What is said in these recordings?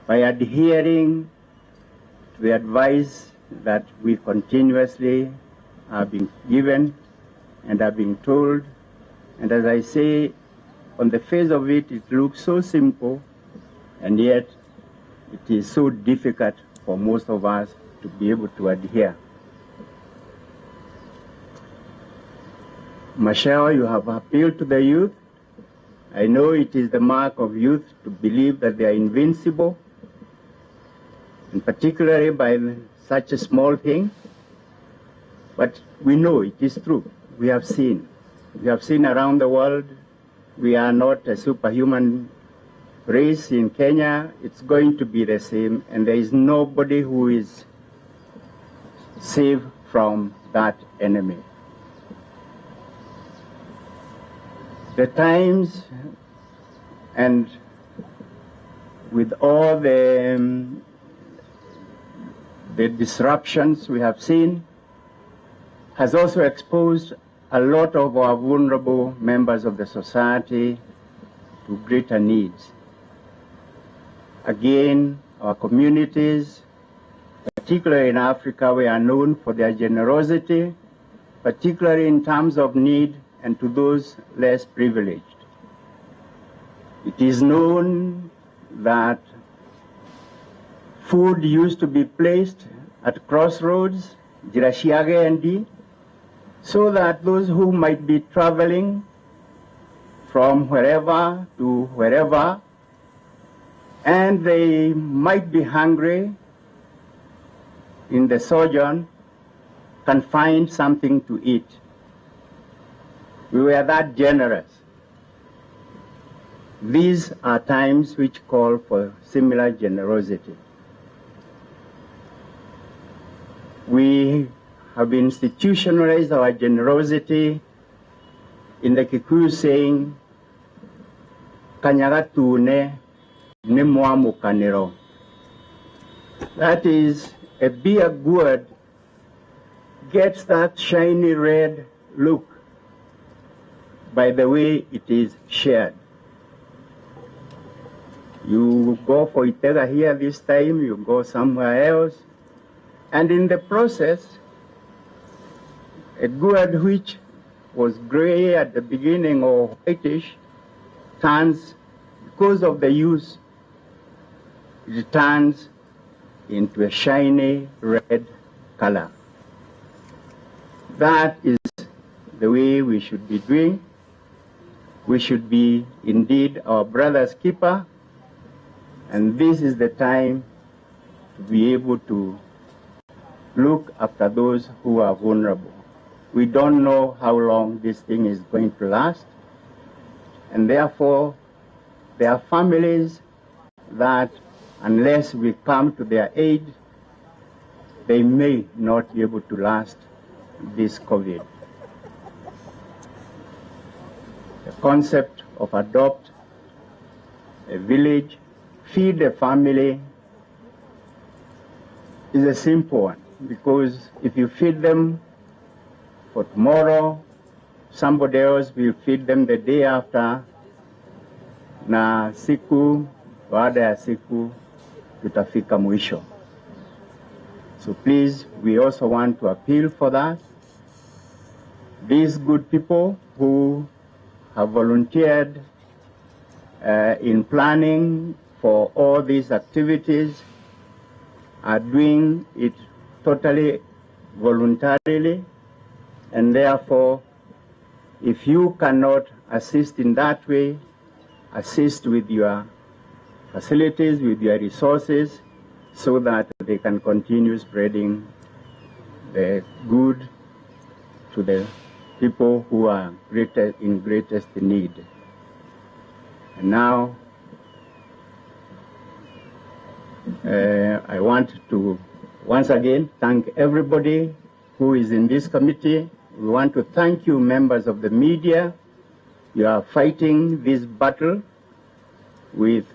by adhering to the advice that we continuously are being given and are being told. And as I say, on the face of it, it looks so simple, and yet it is so difficult for most of us to be able to adhere. Michelle, you have appealed to the youth. I know it is the mark of youth to believe that they are invincible, and particularly by such a small thing. But we know it is true. We have seen. We have seen around the world. We are not a superhuman race in Kenya. It's going to be the same, and there is nobody who is safe from that enemy. The times, and with all the disruptions we have seen, has also exposed a lot of our vulnerable members of the society to greater needs. Again, our communities, particularly in Africa, we are known for their generosity, particularly in terms of need and to those less privileged. It is known that food used to be placed at crossroads, Jirashiage and D, so that those who might be traveling from wherever to wherever, and they might be hungry in the sojourn, can find something to eat. We were that generous. These are times which call for similar generosity. We have institutionalized our generosity in the Kikuyu saying, Kanyagatune ne mwamukaniro. That is, a beer gourd gets that shiny red look by the way it is shared. You go for Itega here this time, you go somewhere else, and in the process, a gourd which was gray at the beginning or whitish turns, because of the use, it turns into a shiny red color. That is the way we should be doing. We should be indeed our brother's keeper, and this is the time to be able to look after those who are vulnerable. We don't know how long this thing is going to last, and therefore there are families that unless we come to their aid, they may not be able to last this COVID. The concept of adopt a village, feed a family is a simple one, because if you feed them for tomorrow, somebody else will feed them the day after, na siku baada ya siku tutafika mwisho. So please, we also want to appeal for that. These good people who have volunteered in planning for all these activities are doing it totally voluntarily, and therefore, if you cannot assist in that way, assist with your facilities, with your resources, so that they can continue spreading the good to the people who are in greatest need. And now, I want to once again thank everybody who is in this committee. We want to thank you, members of the media. You are fighting this battle with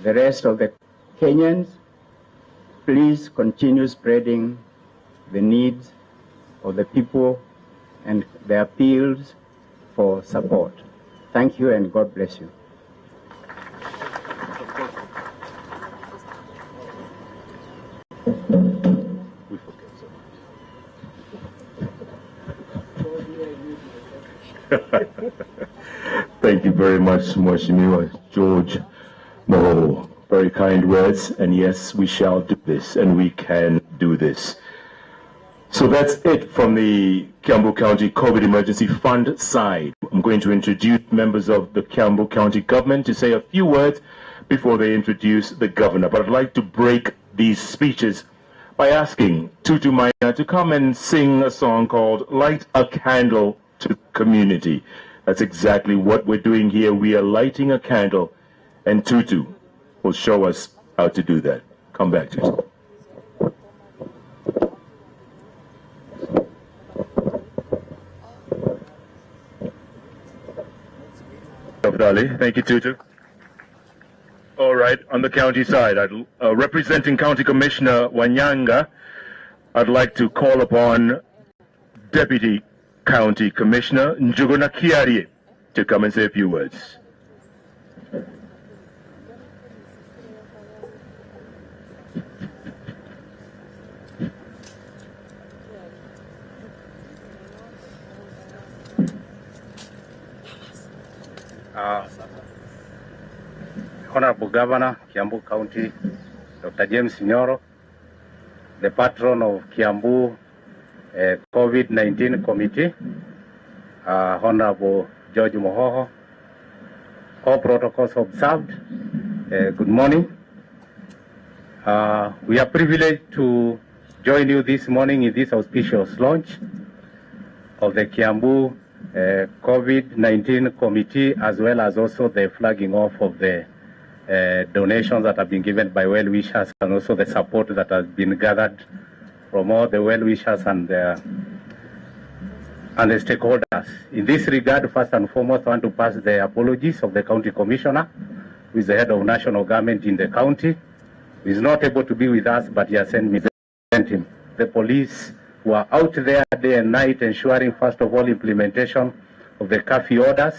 the rest of the Kenyans. Please continue spreading the needs of the people and the appeals for support. Thank you, and God bless you. We forget so much. Thank you very much, Mheshimiwa George Moho. Very kind words, and yes, we shall do this, and we can do this. So that's it from the Kiambu County COVID Emergency Fund side. I'm going to introduce members of the Kiambu County government to say a few words before they introduce the governor. But I'd like to break these speeches by asking Tutu Maina to come and sing a song called Light a Candle to the Community. That's exactly what we're doing here. We are lighting a candle, and Tutu will show us how to do that. Come back, Tutu. Thank you, Tutu. All right, on the county side, representing County Commissioner Wanyanga, I'd like to call upon Deputy County Commissioner Njuguna Kiarie to come and say a few words. Honorable Governor, Kiambu County, Dr. James Nyoro, the patron of Kiambu COVID-19 Committee, Honorable George Mohoho, all protocols observed. Good morning. We are privileged to join you this morning in this auspicious launch of the Kiambu COVID-19 Committee, as well as also the flagging off of the donations that have been given by well-wishers, and also the support that has been gathered from all the well-wishers and the stakeholders. In this regard, first and foremost, I want to pass the apologies of the County Commissioner, who is the head of national government in the county, who is not able to be with us, but he has sent me him. The police who are out there day and night ensuring, first of all, implementation of the curfew orders,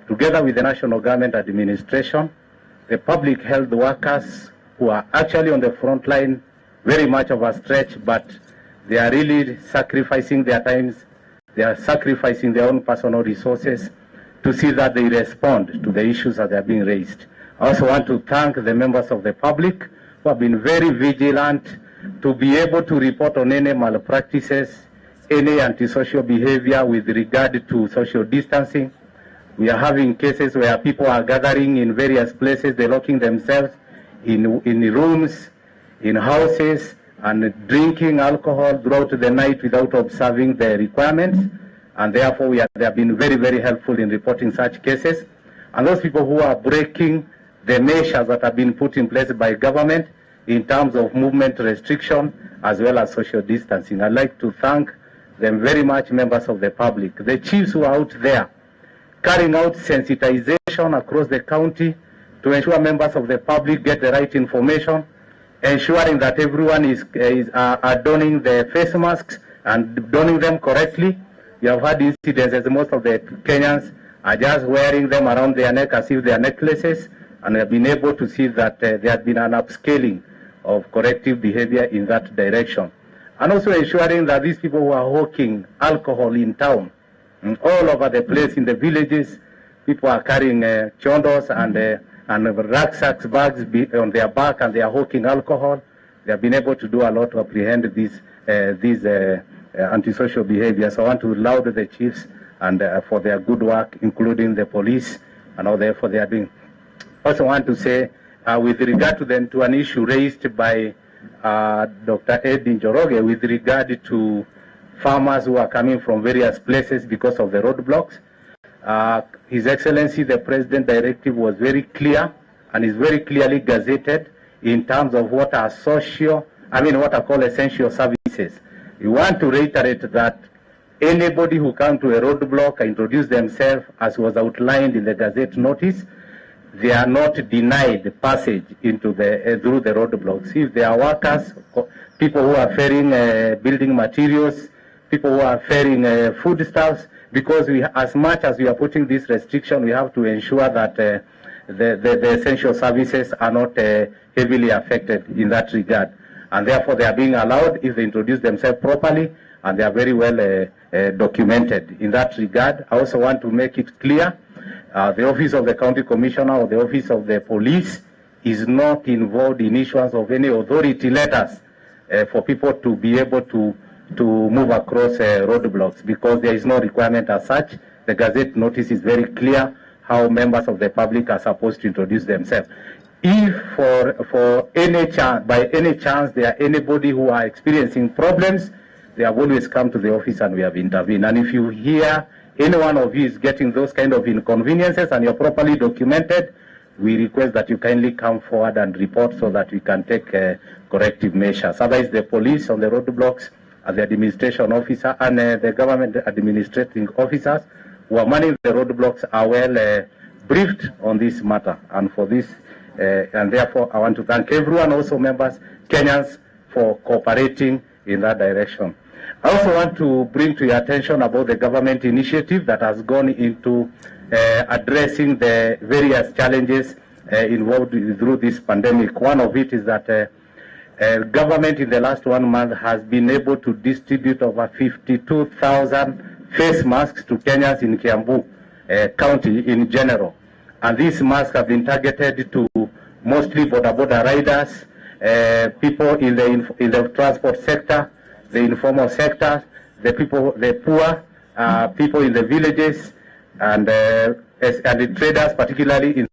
together with the national government administration, the public health workers who are actually on the front line, very much of a stretch, but they are really sacrificing their times, they are sacrificing their own personal resources to see that they respond to the issues that are being raised. I also want to thank the members of the public who have been very vigilant to be able to report on any malpractices, any antisocial behavior with regard to social distancing. We are having cases where people are gathering in various places, they're locking themselves in rooms, in houses, and drinking alcohol throughout the night without observing the requirements. And therefore, they have been very, very helpful in reporting such cases. And those people who are breaking the measures that have been put in place by government in terms of movement restriction as well as social distancing, I'd like to thank them very much, members of the public. The chiefs who are out there carrying out sensitization across the county to ensure members of the public get the right information, ensuring that everyone is donning the face masks and donning them correctly. We have had incidents as most of the Kenyans are just wearing them around their neck as if they are necklaces, and we have been able to see that there has been an upscaling of corrective behavior in that direction. And also ensuring that these people who are hawking alcohol in town, all over the place in the villages, people are carrying chondos and rucksacks, bags on their back, and they are hawking alcohol. They have been able to do a lot to apprehend these antisocial behaviors. So I want to laud the chiefs and for their good work, including the police and all the effort they are doing. Also want to say, with regard to an issue raised by Dr. Edin Joroge with regard to farmers who are coming from various places because of the roadblocks. His Excellency, the President directive was very clear and is very clearly gazetted in terms of what are what are called essential services. We want to reiterate that anybody who comes to a roadblock and introduce themselves as was outlined in the Gazette notice, they are not denied passage into through the roadblocks. If they are workers, people who are ferrying building materials, people who are ferrying foodstuffs, because as much as we are putting this restriction, we have to ensure that the essential services are not heavily affected in that regard. and therefore they are being allowed if they introduce themselves properly, and they are very well documented. In that regard, I also want to make it clear, the office of the county commissioner or the office of the police is not involved in issuance of any authority letters for people to be able to move across roadblocks, because there is no requirement as such. The Gazette notice is very clear how members of the public are supposed to introduce themselves. If for any chance, by any chance, there are anybody who are experiencing problems, they have always come to the office and we have intervened. And if you hear any one of you is getting those kind of inconveniences and you're properly documented, we request that you kindly come forward and report so that we can take corrective measures. Otherwise, the police on the roadblocks, the administration officer, and the government administrating officers who are manning the roadblocks are well briefed on this matter. And for this, and therefore, I want to thank everyone, also members, Kenyans, for cooperating in that direction. I also want to bring to your attention about the government initiative that has gone into addressing the various challenges involved through this pandemic. One of it is that government in the last 1 month has been able to distribute over 52,000 face masks to Kenyans in Kiambu County in general. And these masks have been targeted to mostly border riders, people in the transport sector, the informal sector, the poor, people in the villages, and the traders, particularly in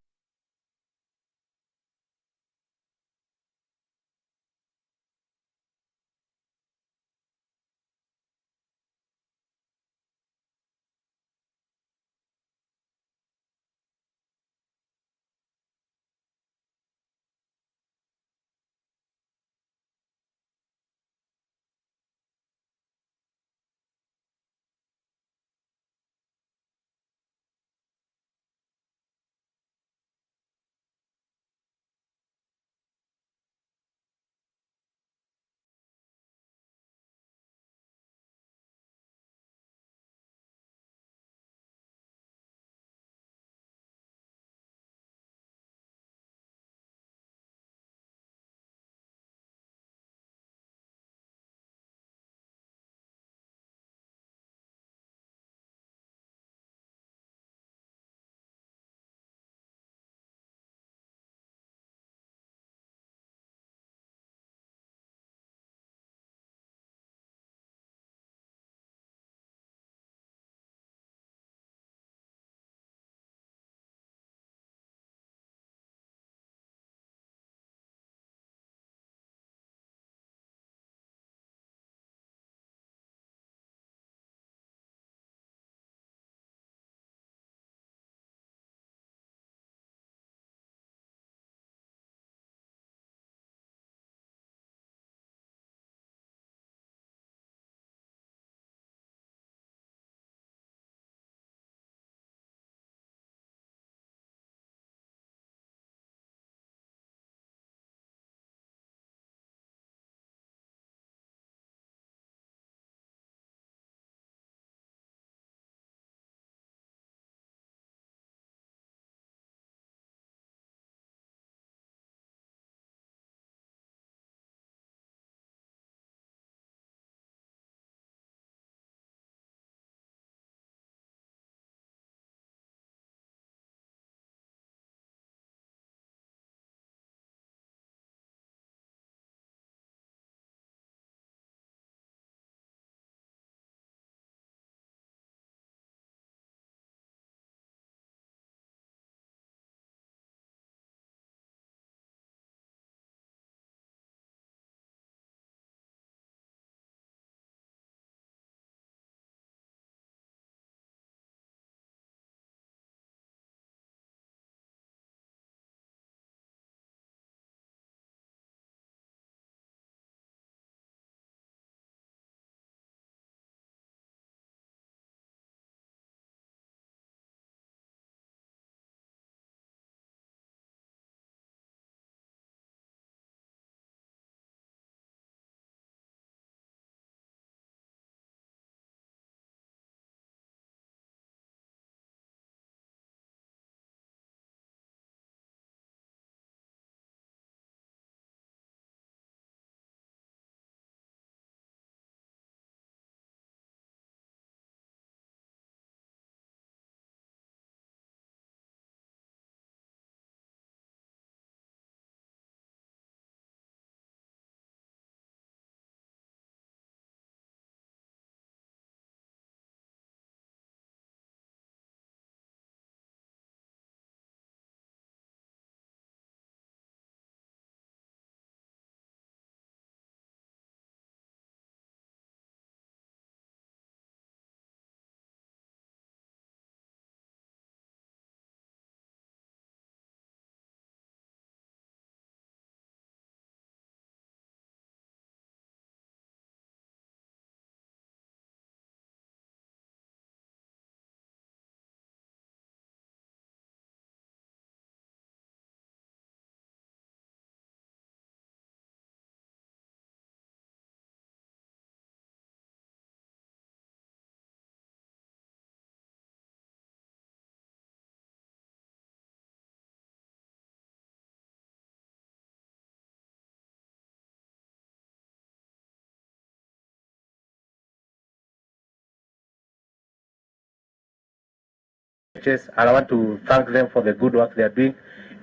and I want to thank them for the good work they are doing,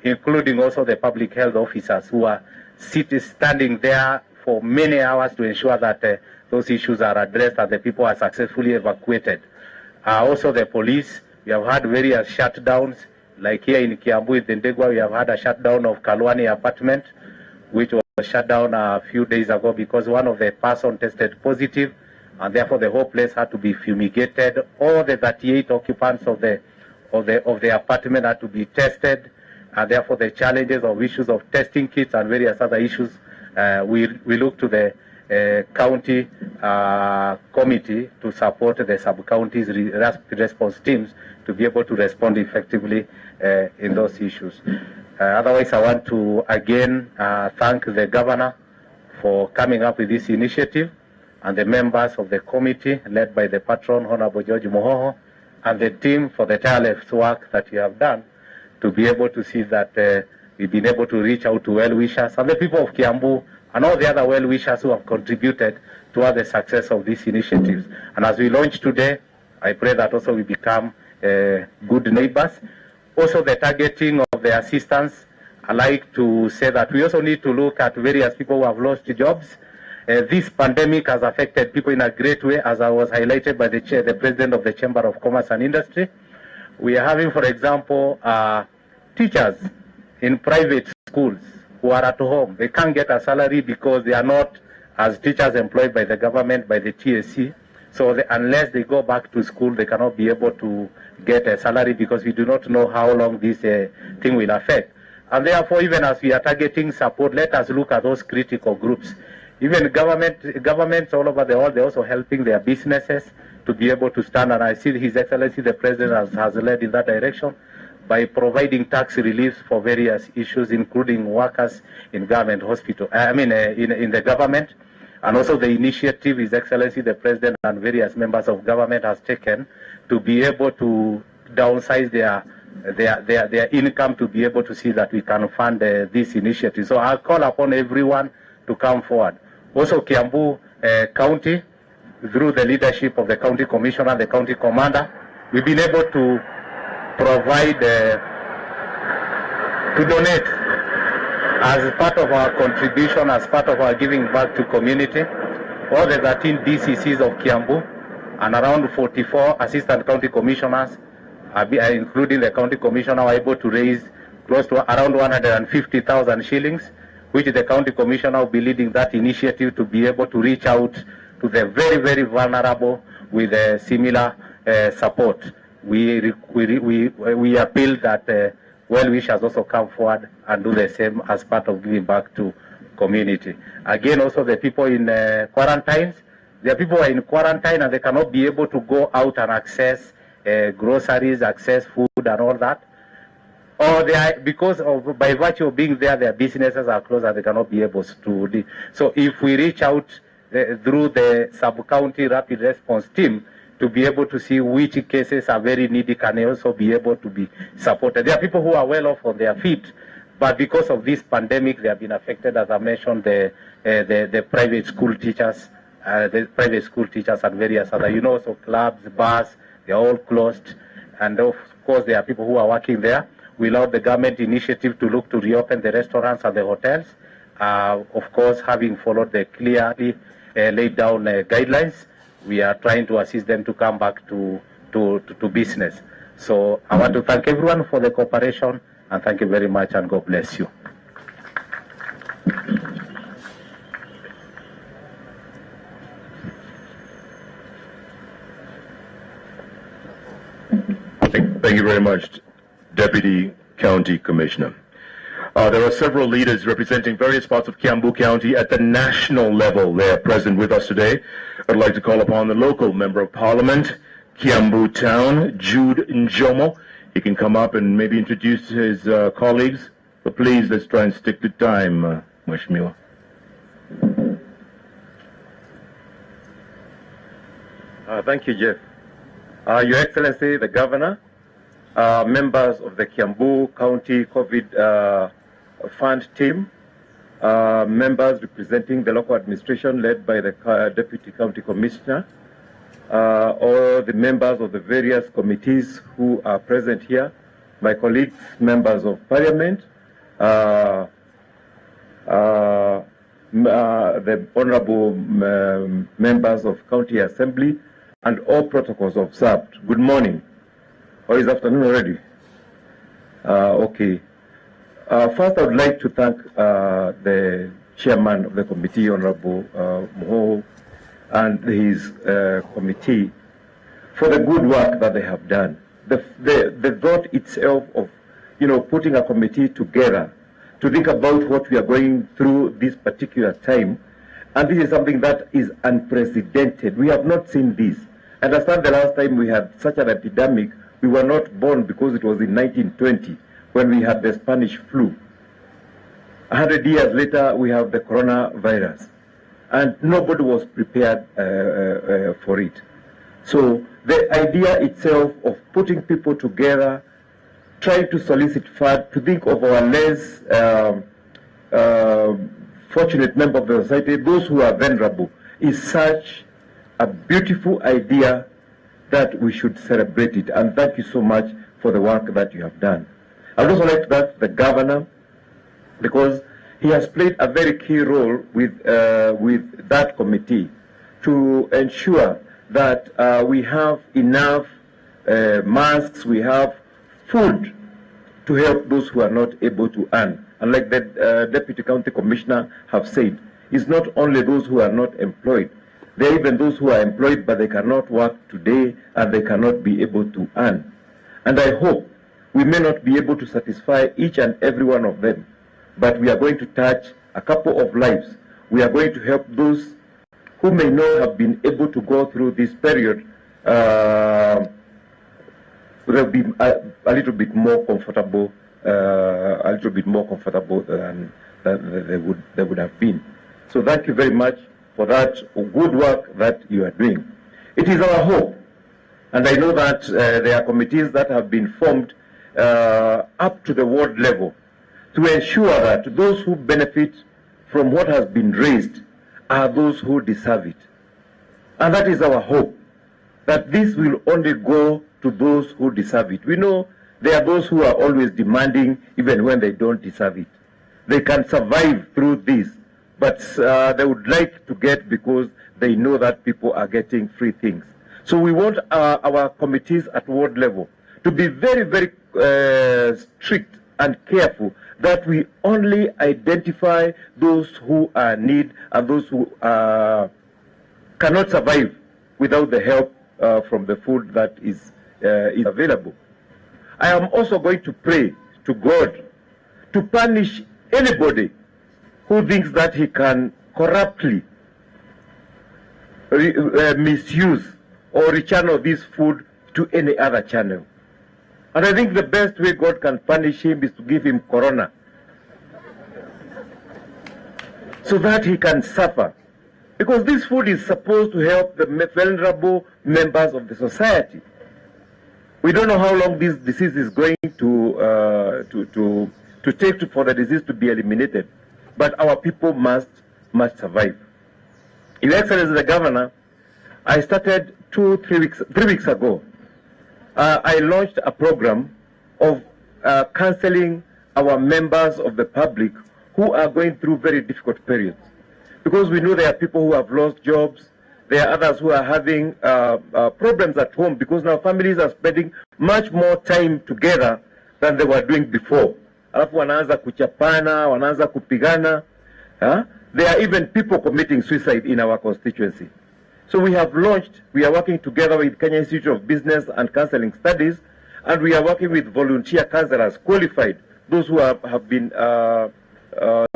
including also the public health officers who are standing there for many hours to ensure that those issues are addressed and the people are successfully evacuated. Also the police, we have had various shutdowns, like here in Kiambu, in Ndegwa, we have had a shutdown of Kalwani apartment, which was shut down a few days ago because one of the person tested positive, and therefore the whole place had to be fumigated. All the 38 occupants of the apartment had to be tested, and therefore the challenges of issues of testing kits and various other issues, we look to the county committee to support the sub-counties response teams to be able to respond effectively in those issues. Otherwise, I want to again thank the governor for coming up with this initiative, and the members of the committee led by the patron, Honorable George Mohoho, and the team for the tireless work that you have done to be able to see that we've been able to reach out to well-wishers and the people of Kiambu and all the other well-wishers who have contributed toward the success of these initiatives. And as we launch today, I pray that also we become good neighbors. Also the targeting of the assistance, I like to say that we also need to look at various people who have lost jobs. This pandemic has affected people in a great way, as I was highlighted by the President of the Chamber of Commerce and Industry. We are having, for example, teachers in private schools who are at home. They can't get a salary because they are not as teachers employed by the government, by the TSC. So unless they go back to school, they cannot be able to get a salary because we do not know how long this thing will affect. And therefore, even as we are targeting support, let us look at those critical groups. Even governments all over the world, they're also helping their businesses to be able to stand. And I see His Excellency the President has led in that direction by providing tax reliefs for various issues, including workers in government hospital. In the government, and also the initiative His Excellency the President and various members of government has taken to be able to downsize their income to be able to see that we can fund this initiative. So I'll call upon everyone to come forward. Also Kiambu County, through the leadership of the County Commissioner and the County Commander, we've been able to provide, to donate as part of our contribution, as part of our giving back to community, all the 13 DCCs of Kiambu and around 44 Assistant County Commissioners, including the County Commissioner, were able to raise close to around 150,000 shillings, which the County Commissioner will be leading that initiative to be able to reach out to the very, very vulnerable with similar support. We appeal that well-wishers also come forward and do the same as part of giving back to community. Again, also the people in quarantines, there are people who are in quarantine and they cannot be able to go out and access groceries, access food and all that. Or they are, because of, by virtue of being there, their businesses are closed and they cannot be able to do. So if we reach out through the sub-county rapid response team to be able to see which cases are very needy, can also be able to be supported. There are people who are well off on their feet, but because of this pandemic, they have been affected, as I mentioned, the private school teachers, and various other, so clubs, bars, they're all closed. And of course, there are people who are working there. We allowed the government initiative to look to reopen the restaurants and the hotels, of course, having followed the clearly laid down guidelines. We are trying to assist them to come back to business. So I want to thank everyone for the cooperation, and thank you very much, and God bless you. Thank you very much, Deputy County Commissioner. There are several leaders representing various parts of Kiambu County at the national level. They are present with us today. I'd like to call upon the local Member of Parliament, Kiambu Town, Jude Njomo. He can come up and maybe introduce his colleagues. But please, let's try and stick to time, Mheshimiwa. Thank you, Jeff. Your Excellency, the Governor, members of the Kiambu County COVID Fund team, members representing the local administration led by the Deputy County Commissioner, all the members of the various committees who are present here, my colleagues, members of parliament, the honorable members of county assembly, and all protocols observed. Good morning. Or is afternoon already? Okay. First, I would like to thank the chairman of the committee, Honorable Moho, and his committee for the good work that they have done. The thought itself of, putting a committee together to think about what we are going through this particular time, and this is something that is unprecedented. We have not seen this. I understand the last time we had such an epidemic, we were not born because it was in 1920 when we had the Spanish flu. 100 years later, we have the coronavirus, and nobody was prepared for it. So the idea itself of putting people together, trying to solicit funds, to think of our less fortunate members of the society, those who are vulnerable, is such a beautiful idea that we should celebrate it. And thank you so much for the work that you have done. I would also like to thank the governor, because he has played a very key role with that committee to ensure that we have enough masks, we have food to help those who are not able to earn. And like the Deputy County Commissioner have said, it's not only those who are not employed, there are even those who are employed but they cannot work today and they cannot be able to earn. And I hope we may not be able to satisfy each and every one of them, but we are going to touch a couple of lives. We are going to help those who may not have been able to go through this period will be a little bit more comfortable, than they would have been. So thank you very much for that good work that you are doing. It is our hope, and I know that there are committees that have been formed up to the ward level to ensure that those who benefit from what has been raised are those who deserve it. And that is our hope, that this will only go to those who deserve it. We know there are those who are always demanding even when they don't deserve it. They can survive through this, but they would like to get because they know that people are getting free things. So we want our committees at ward level to be very, very strict and careful that we only identify those who are in need and those who cannot survive without the help from the food that is available. I am also going to pray to God to punish anybody who thinks that he can corruptly misuse or rechannel this food to any other channel. And I think the best way God can punish him is to give him Korona, so that he can suffer. Because this food is supposed to help the vulnerable members of the society. We don't know how long this disease is going to take for the disease to be eliminated. But our people must survive. Your Excellency the Governor, I started 3 weeks ago. I launched a program of counseling our members of the public who are going through very difficult periods. Because we know there are people who have lost jobs, there are others who are having problems at home because now families are spending much more time together than they were doing before. Alafu wanaanza kuchapana, wanaanza kupigana. There are even people committing suicide in our constituency. So we are working together with Kenya Institute of Business and Counseling Studies, and we are working with volunteer counselors, qualified, those who have been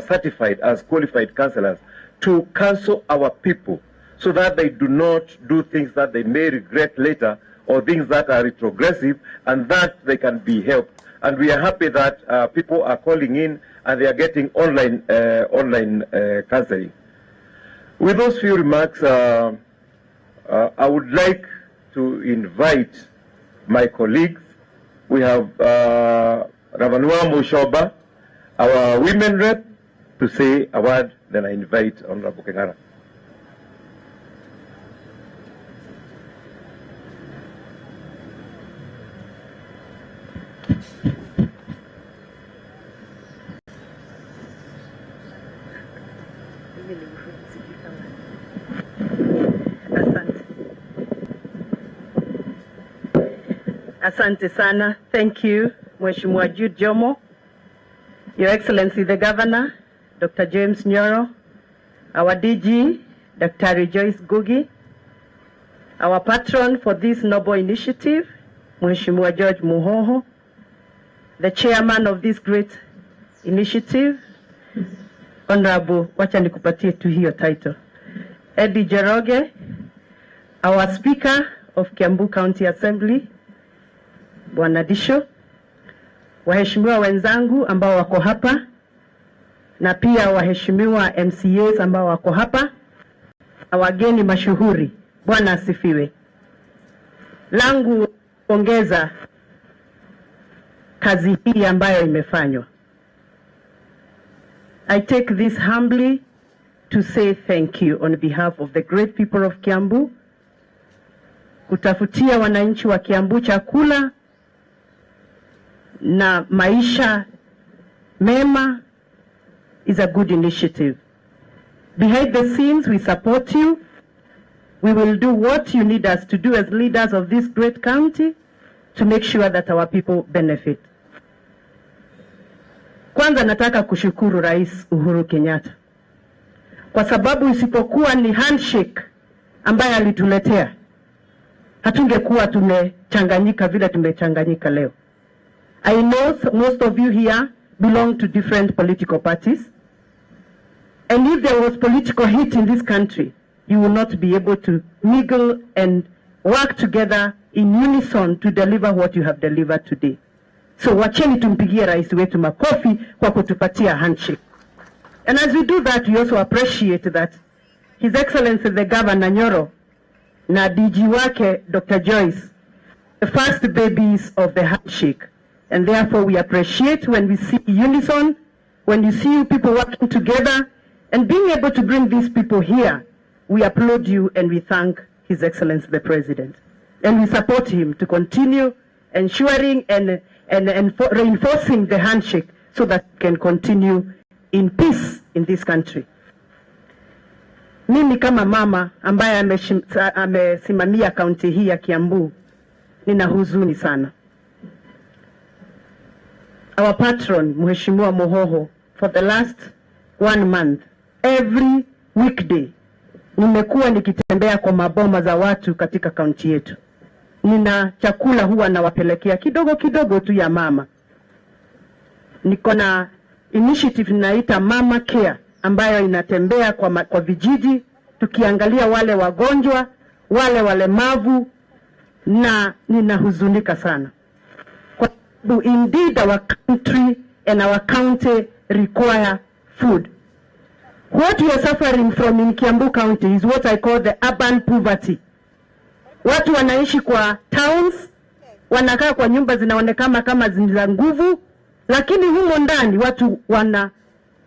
certified as qualified counselors, to counsel our people so that they do not do things that they may regret later or things that are retrogressive, and that they can be helped. And we are happy that people are calling in and they are getting online counseling. With those few remarks, I would like to invite my colleagues. We have Ravanua Mushoba, our women rep, to say a word. Then I invite Honorable Kengara. Asante sana. Thank you, Mheshimiwa Jude Jomo, Your Excellency the Governor, Dr. James Nyoro, our DG, Dr. Joyce Gugi, our patron for this noble initiative, Mheshimiwa George Muhoho, the chairman of this great initiative, Honorable, wacha nikupatie tu hiyo title, Eddie Jeroge, our Speaker of Kiambu County Assembly, Bwana Disho, waheshimiwa wenzangu ambao wako hapa, na pia waheshimiwa MCAs ambao wako hapa, na wageni mashuhuri, Bwana asifiwe. Langu ongeza kazi hii ambayo imefanywa. I take this humbly to say thank you on behalf of the great people of Kiambu. Kutafutia wananchi wa Kiambu chakula na maisha mema is a good initiative. Behind the scenes, we support you. We will do what you need us to do as leaders of this great county to make sure that our people benefit. Kwanza nataka kushukuru Rais Uhuru Kenyatta, kwa sababu isipokuwa ni handshake ambaye alituletea, hatungekuwa tumechanganyika vile tumechanganyika leo. I know most of you here belong to different political parties. And if there was political hate in this country, you will not be able to mingle and work together in unison to deliver what you have delivered today. So wacheni tumpigie rais wetu makofi kwa kutupatia handshake. And as we do that, we also appreciate that His Excellency the Governor Nyoro na DG wake Dr. Joyce, the first babies of the handshake. And therefore we appreciate when we see unison, when you see you people working together and being able to bring these people here. We applaud you and we thank His Excellency the President. And we support him to continue ensuring and reinforcing the handshake so that we can continue in peace in this country. Mimi kama mama ambaye amesimamia kaunti hii ya Kiambu, nina huzuni sana. Our patron, Mheshimiwa Muhoho, for the last 1 month, every weekday, nimekuwa nikitembea kwa maboma za watu katika kaunti yetu. Nina chakula huwa nawapelekea kidogo kidogo tu ya mama. Niko na initiative naita Mama Care ambayo inatembea kwa vijiji tukiangalia wale wagonjwa, wale walemavu, na ninahuzunika sana. Indeed, our country and our county require food. What we are suffering from in Kiambu County is what I call the urban poverty. Watu wanaishi kwa towns, wanakaa kwa nyumba zinaonekana kama zina nguvu, lakini humo ndani watu wana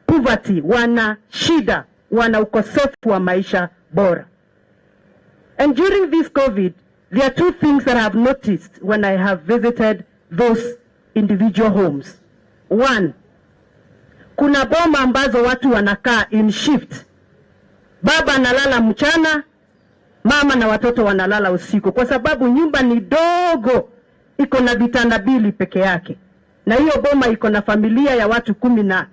poverty, wana shida, wana ukosefu wa maisha bora. And during this COVID, there are 2 things that I have noticed when I have visited those individual homes. 1, kuna boma ambazo watu wanakaa in shift. Baba analala mchana, mama na watoto wanalala usiku, kwa sababu nyumba ni dogo, iko na vitanda 2 peke yake. Na hiyo boma iko na familia ya watu 10.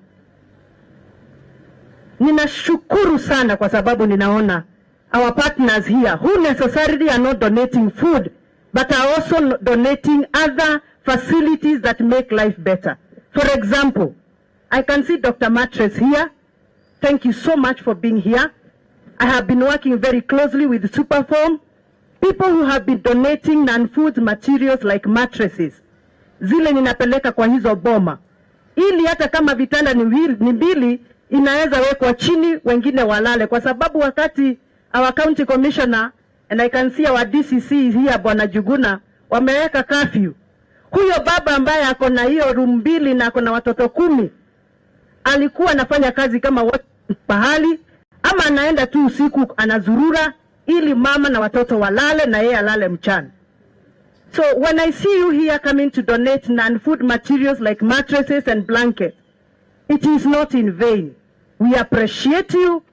Ninashukuru sana kwa sababu ninaona our partners here who necessarily are not donating food but are also donating other facilities that make life better. For example, I can see Dr. Mattress here. Thank you so much for being here. I have been working very closely with Superform, people who have been donating non-food materials like mattresses. Zile ninapeleka kwa hizo boma, ili hata kama vitanda ni 2 inaweza wekwa chini, wengine walale, kwa sababu wakati our county commissioner and I can see our DCC here Bwana Juguna wameweka curfew, huyo baba ambaye ako na hiyo room 2 na ako na watoto 10 alikuwa anafanya kazi kama watu pahali, ama anaenda tu usiku anazurura ili mama na watoto walale na yeye alale mchana. So when I see you here coming to donate non-food materials like mattresses and blankets, it is not in vain. We appreciate you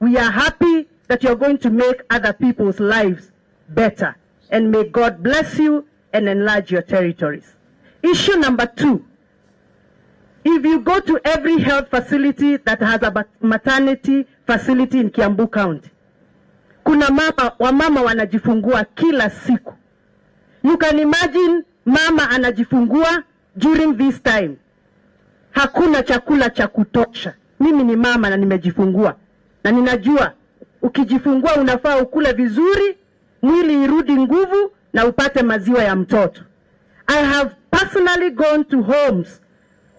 we are happy that you're going to make other people's lives better. And may God bless you and enlarge your territories. Issue number 2. If you go to every health facility that has a maternity facility in Kiambu County, kuna wamama wanajifungua kila siku. You can imagine mama anajifungua during this time. Hakuna chakula cha kutosha. Mimi ni mama na nimejifungua. Na ninajua ukijifungua unafaa ukule vizuri, mwili irudi nguvu na upate maziwa ya mtoto. I have personally gone to homes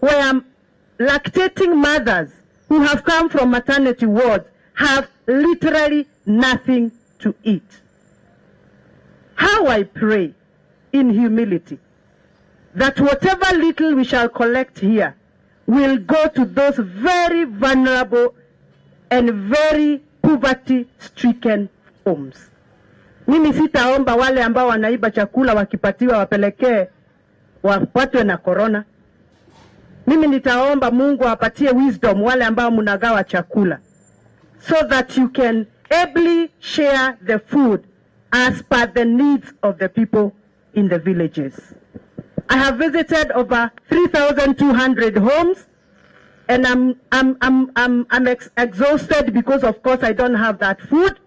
where lactating mothers who have come from maternity wards have literally nothing to eat. How I pray in humility that whatever little we shall collect here will go to those very vulnerable and very poverty-stricken homes. Mimi sitaomba wale ambao wanaiba chakula wakipatiwa wapelekee wapatwe na korona. Mimi nitaomba Mungu apatie wisdom wale ambao mnagawa chakula, so that you can ably share the food as per the needs of the people in the villages. I have visited over 3,200 homes, and I'm exhausted because, of course, I don't have that food.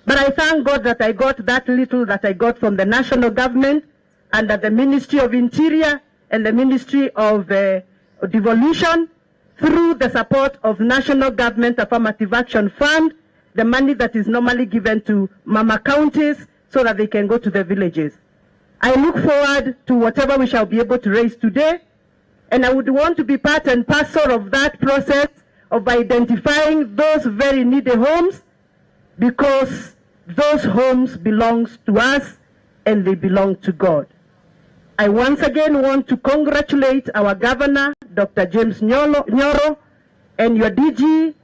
But I thank God that I got that little that I got from the national government under the Ministry of Interior and the Ministry of Devolution, through the support of National Government Affirmative Action Fund, the money that is normally given to mama counties so that they can go to the villages. I look forward to whatever we shall be able to raise today, and I would want to be part and parcel of that process of identifying those very needy homes, because those homes belong to us and they belong to God. I once again want to congratulate our Governor, Dr. James Nyoro, and your DG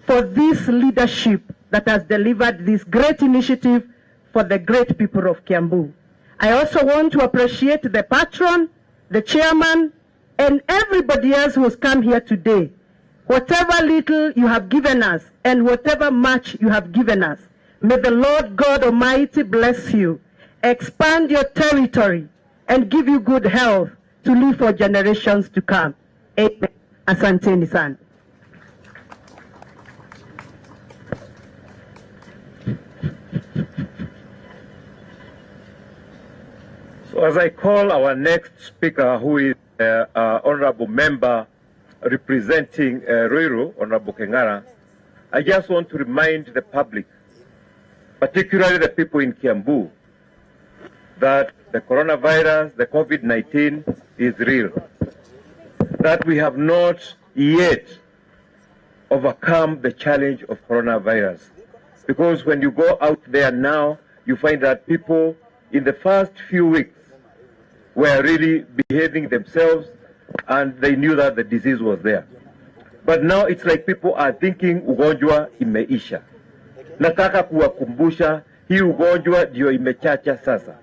for this leadership that has delivered this great initiative for the great people of Kiambu. I also want to appreciate the patron, the chairman, and everybody else who has come here today. Whatever little you have given us and whatever much you have given us, may the Lord God Almighty bless you, expand your territory, and give you good health to live for generations to come. Amen. Asanteni sana. So as I call our next speaker, who is honorable member representing Ruiru, Honorable Kengara, I just want to remind the public, particularly the people in Kiambu, that the coronavirus, the COVID-19, is real. That we have not yet overcome the challenge of coronavirus. Because when you go out there now, you find that people in the first few weeks were really behaving themselves, and they knew that the disease was there. But now it's like people are thinking ugonjwa imeisha. Nataka kuwakumbusha hii ugonjwa ndio imechacha sasa.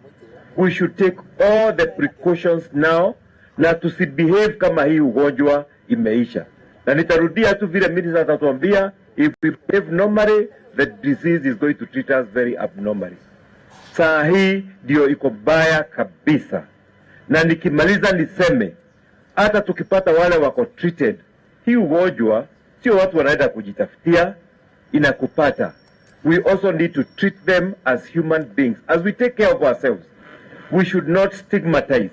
We should take all the precautions now na tusibehave kama hii ugonjwa imeisha. Na nitarudia tu vile minister atatuambia, if we behave normally, the disease is going to treat us very abnormally. Saa hii ndio iko baya kabisa. Na nikimaliza niseme, hata tukipata wale wako treated, hii ugonjwa sio watu wanaenda kujitafutia, inakupata. We also need to treat them as human beings. As we take care of ourselves, we should not stigmatize.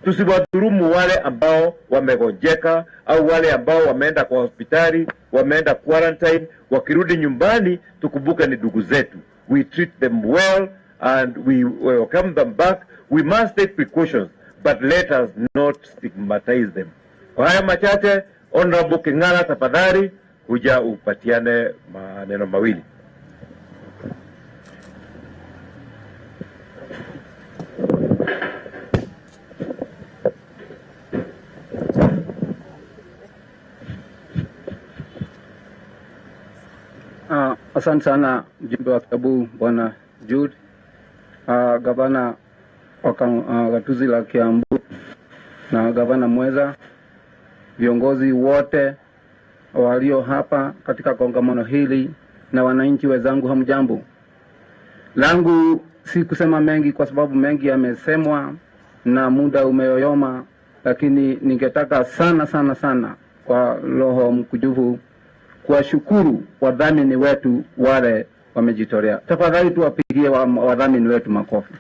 Tusiwadhulumu wale ambao wamegonjeka au wale ambao wameenda kwa hospitali, wameenda quarantine, wakirudi nyumbani tukumbuke ni ndugu zetu. We treat them well and we welcome them back. We must take precautions, but let us not stigmatize them. Kwa haya machache, Honorable Kengara, tafadhali kuja upatiane maneno mawili. Asante sana mjumbe wa Kiambu Bwana Jude, gavana wa gatuzi la Kiambu na gavana mweza, viongozi wote walio hapa katika kongamano hili na wananchi wenzangu, hamjambo. Langu si kusema mengi kwa sababu mengi yamesemwa na muda umeyoyoma, lakini ningetaka sana kwa roho mkujufu kuwashukuru wadhamini wetu wale wamejitolea. Tafadhali tuwapigie wadhamini wetu makofi.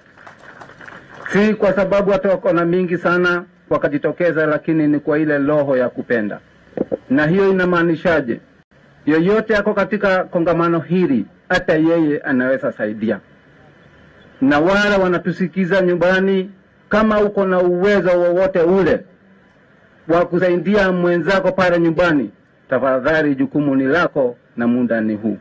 Si kwa sababu hata wako na mingi sana wakajitokeza, lakini ni kwa ile roho ya kupenda. Na hiyo inamaanishaje? Yoyote yako katika kongamano hili, hata yeye anaweza saidia. Na wale wanatusikiza nyumbani, kama uko na uwezo wowote ule wa kusaidia mwenzako pale nyumbani, tafadhali jukumu ni lako na muda ni huu.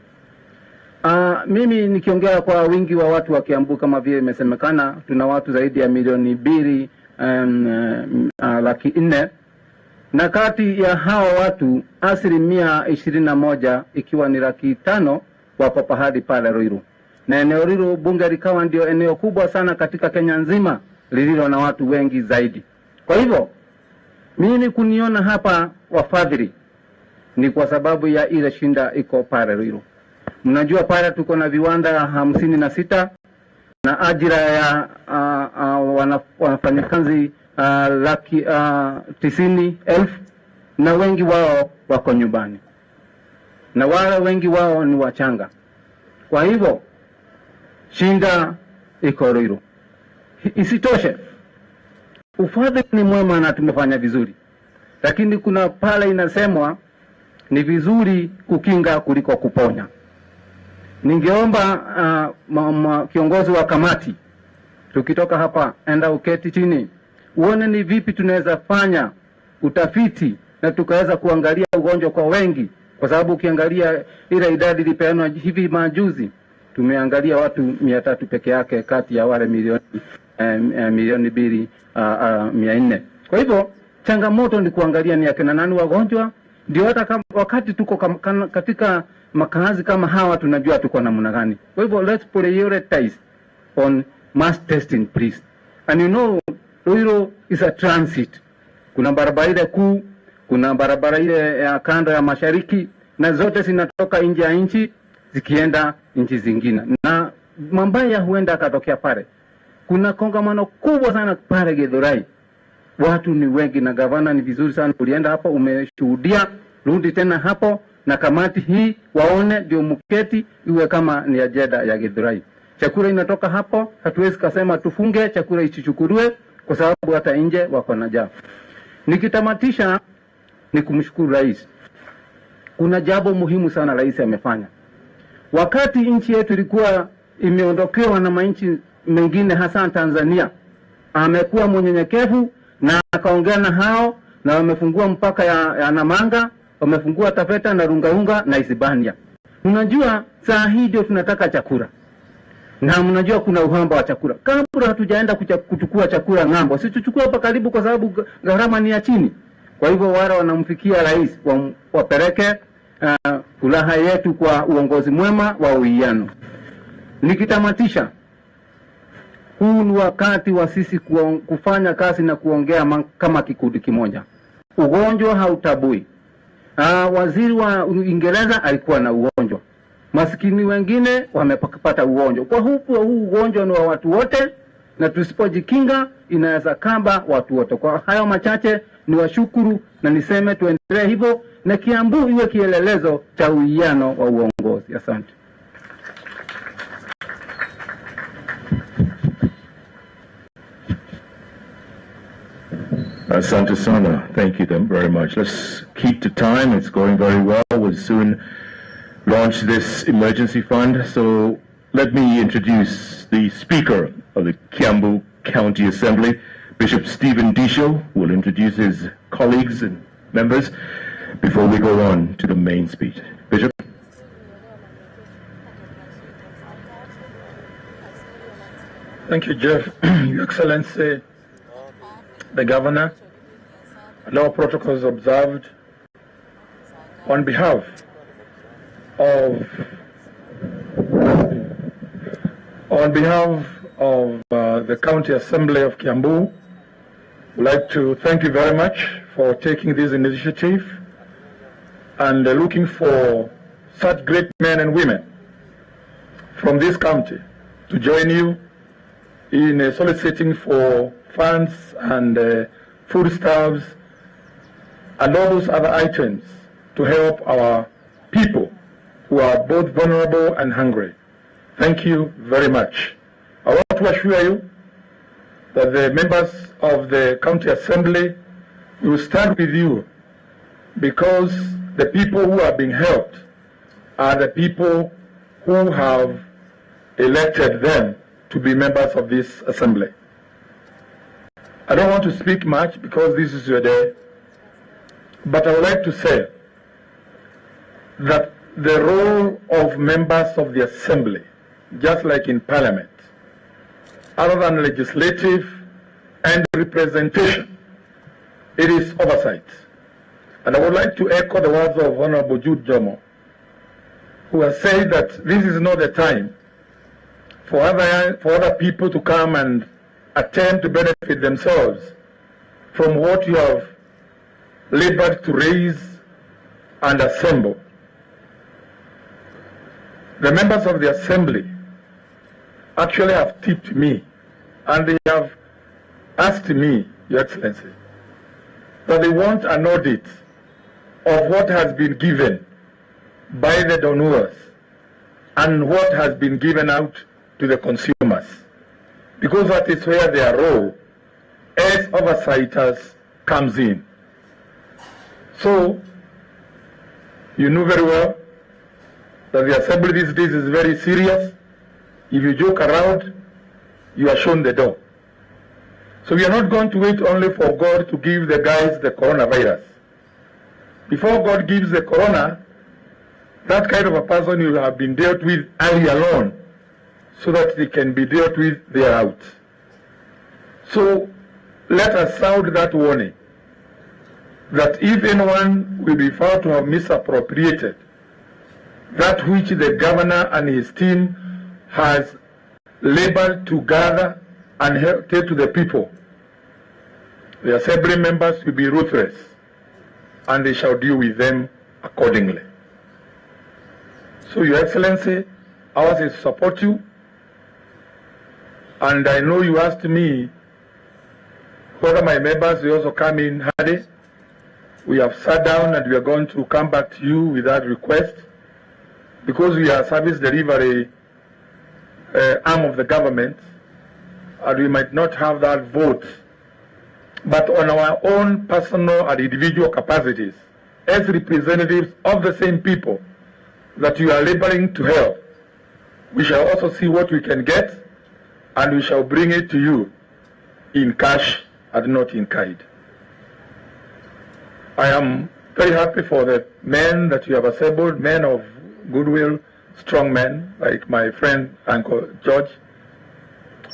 Mimi nikiongea kwa wingi wa watu wa Kiambu, kama vile imesemekana, tuna watu zaidi ya milioni 2.4 na kati ya hawa watu 21% ikiwa ni 500,000 wako pahali pale Ruiru. Na eneo Ruiru bunge likawa ndio eneo kubwa sana katika Kenya nzima lililo na watu wengi zaidi. Kwa hivyo mimi kuniona hapa wafadhili ni kwa sababu ya ile shinda iko pale Ruiru. Mnajua pale tuko na viwanda 56 na ajira ya wanafanyakazi 90,000 na wengi wao wako nyumbani. Na wale wengi wao ni wachanga. Kwa hivyo shinda iko Ruiru. Isitoshe, ufadhili ni mwema na tumefanya vizuri. Lakini kuna pale inasemwa ni vizuri kukinga kuliko kuponya. Ningeomba kiongozi wa kamati, tukitoka hapa enda uketi chini, uone ni vipi tunaweza fanya utafiti na tukaweza kuangalia ugonjwa kwa wengi, kwa sababu ukiangalia ile idadi ilipeanwa hivi majuzi, tumeangalia watu 300 peke yake kati ya wale milioni 2.4. Kwa hivyo changamoto ni kuangalia ni akina nani wagonjwa, ndio hata wakati tuko katika makazi kama hawa tunajua tuko namna gani. Kwa hivyo let's prioritize on mass testing please. And you know, Ruiru is a transit. Kuna barabara ile kuu, kuna barabara ile ya kando ya mashariki, na zote zinatoka nje ya nchi zikienda nchi zingine. Na mambaya huenda akatokea pale. Kuna kongamano kubwa sana pale Githurai. Watu ni wengi na gavana ni vizuri sana ulienda hapo, umeshuhudia, rudi tena hapo na kamati hii waone ndio mketi iwe kama ni ajenda ya Githurai. Chakula inatoka hapo, hatuwezi kusema tufunge chakula isichukuliwe kwa sababu hata nje wako na njaa. Nikitamatisha ni kumshukuru rais. Kuna jambo muhimu sana rais amefanya. Wakati nchi yetu ilikuwa imeondokewa na manchi mengine hasa Tanzania, amekuwa mnyenyekevu na akaongea na hao na wamefungua mpaka ya Namanga, wamefungua Taveta na Rungaunga na Isibania. Unajua saa hii ndio tunataka chakula. Na mnajua kuna uhaba wa chakula. Kabla hatujaenda kuchukua chakula ng'ambo, si tuchukue hapa karibu kwa sababu gharama ni ya chini. Kwa hivyo wale wanamfikia rais wapeleke furaha yetu kwa uongozi mwema wa uwiano. Nikitamatisha, huu ni wakati wa sisi kufanya kazi na kuongea kama kikundi kimoja. Ugonjwa hautabui. Waziri wa Uingereza alikuwa na ugonjwa. Masikini wengine wamepata ugonjwa. Kwa huu ugonjwa ni wa watu wote, na tusipojikinga inaweza kamba watu wote. Kwa hayo machache ni washukuru na niseme tuendelee hivyo na Kiambu iwe kielelezo cha uwiano wa uongozi. Asante. Asante sana. Thank you very much. Let's keep to time. It's going very well. We'll soon launch this emergency fund. So let me introduce the Speaker of the Kiambu County Assembly, Bishop Stephen Disho, who will introduce his colleagues and members before we go on to the main speech. Bishop. Thank you, Jeff. Your Excellency, the Governor, and all protocols observed, on behalf of the County Assembly of Kiambu, we'd like to thank you very much for taking this initiative and looking for such great men and women from this county to join you in soliciting for funds and foodstuffs and all those other items to help our people who are both vulnerable and hungry. Thank you very much. I want to assure you that the members of the County Assembly will stand with you, because the people who are being helped are the people who have elected them to be members of this assembly. I don't want to speak much because this is your day, but I would like to say that the role of members of the assembly, just like in parliament, other than legislative and representation, it is oversight. And I would like to echo the words of Honorable Jude Jomo, who has said that this is not the time for other people to come and attempt to benefit themselves from what you have labored to raise and assemble. The members of the assembly actually have tipped me, and they have asked me, Your Excellency, that they want an audit of what has been given by the donors and what has been given out to the consumers, because that is where their role as oversights comes in. So, you know very well that the assembly these days is very serious. If you joke around, you are shown the door. So we are not going to wait only for God to give the guys the coronavirus. Before God gives the corona, that kind of a person will have been dealt with early alone, so that they can be dealt with there out. So let us sound that warning, that if anyone will be found to have misappropriated that which the governor and his team has labored to gather and help to the people, the assembly members will be ruthless, and they shall deal with them accordingly. So, Your Excellency, ours is to support you, and I know you asked me whether my members will also come in handy. We have sat down and we are going to come back to you with that request, because we are service delivery arm of the government, and we might not have that vote. But on our own personal and individual capacities, as representatives of the same people that you are laboring to help, we shall also see what we can get, and we shall bring it to you in cash and not in kind. I am very happy for the men that you have assembled, men of goodwill, strong men, like my friend Uncle George.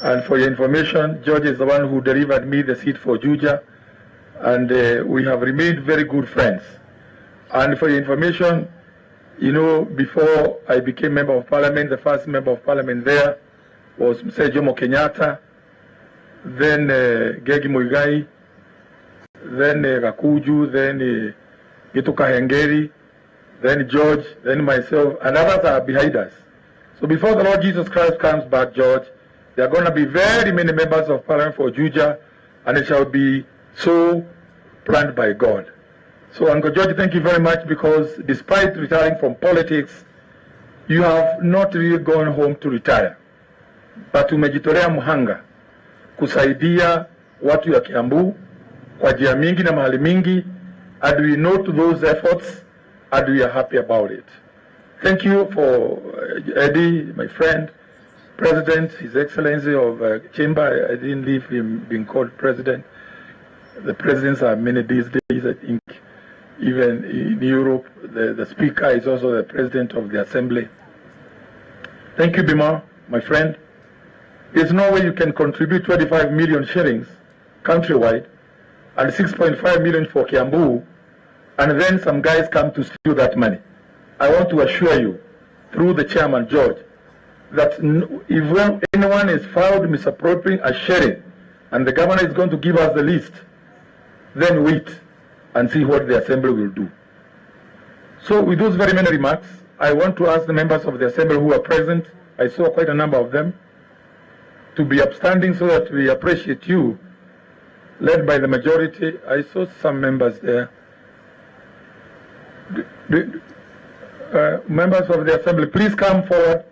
And for your information, George is the one who delivered me the seat for Juja, and we have remained very good friends. And for your information, you know, before I became member of parliament, the first member of parliament there was Mr. Jomo Kenyatta, then Gegi Muigai, then Rakuju, then Gituka Hengeri, then George, then myself, and others are behind us. So before the Lord Jesus Christ comes back, George, there are going to be very many members of parliament for Juja, and it shall be so planned by God. So, Uncle George, thank you very much, because despite retiring from politics, you have not really gone home to retire, but umejitolea mhanga kusaidia watu ya Kiambu kwa njia mingi na mahali mingi, and we note those efforts, and we are happy about it. Thank you for Eddie, my friend, President, His Excellency of Chamber. I didn't leave him being called President. The presidents are many these days, I think. Even in Europe, the Speaker is also the President of the Assembly. Thank you, Bima, my friend. There's no way you can contribute 25 million shillings countrywide and 6.5 million for Kiambu, and then some guys come to steal that money. I want to assure you, through the Chairman George, that if anyone is found misappropriating a sharing, and the governor is going to give us the list, then wait and see what the Assembly will do. So with those very many remarks, I want to ask the members of the Assembly who are present, I saw quite a number of them, to be upstanding so that we appreciate you, led by the majority. I saw some members there. Members of the Assembly, please come forward.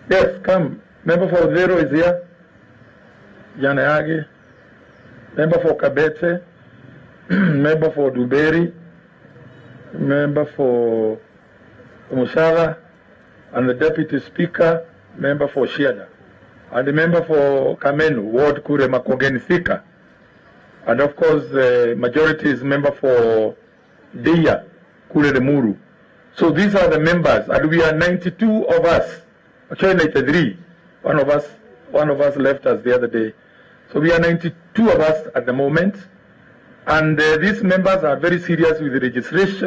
Yes, come. Member for Zero is here. Yaneagi. Member for Kabete. Member for Duberi. Member for Mushara. And the Deputy Speaker, member for Shiada. And the member for Kamenu, Ward Kure Makogeni Thika. And of course, the majority is member for Deya, Kure de Muru. So these are the members, and we are 92 of us. Actually 93. One of us left us the other day. So we are 92 of us at the moment. And these members are very serious with the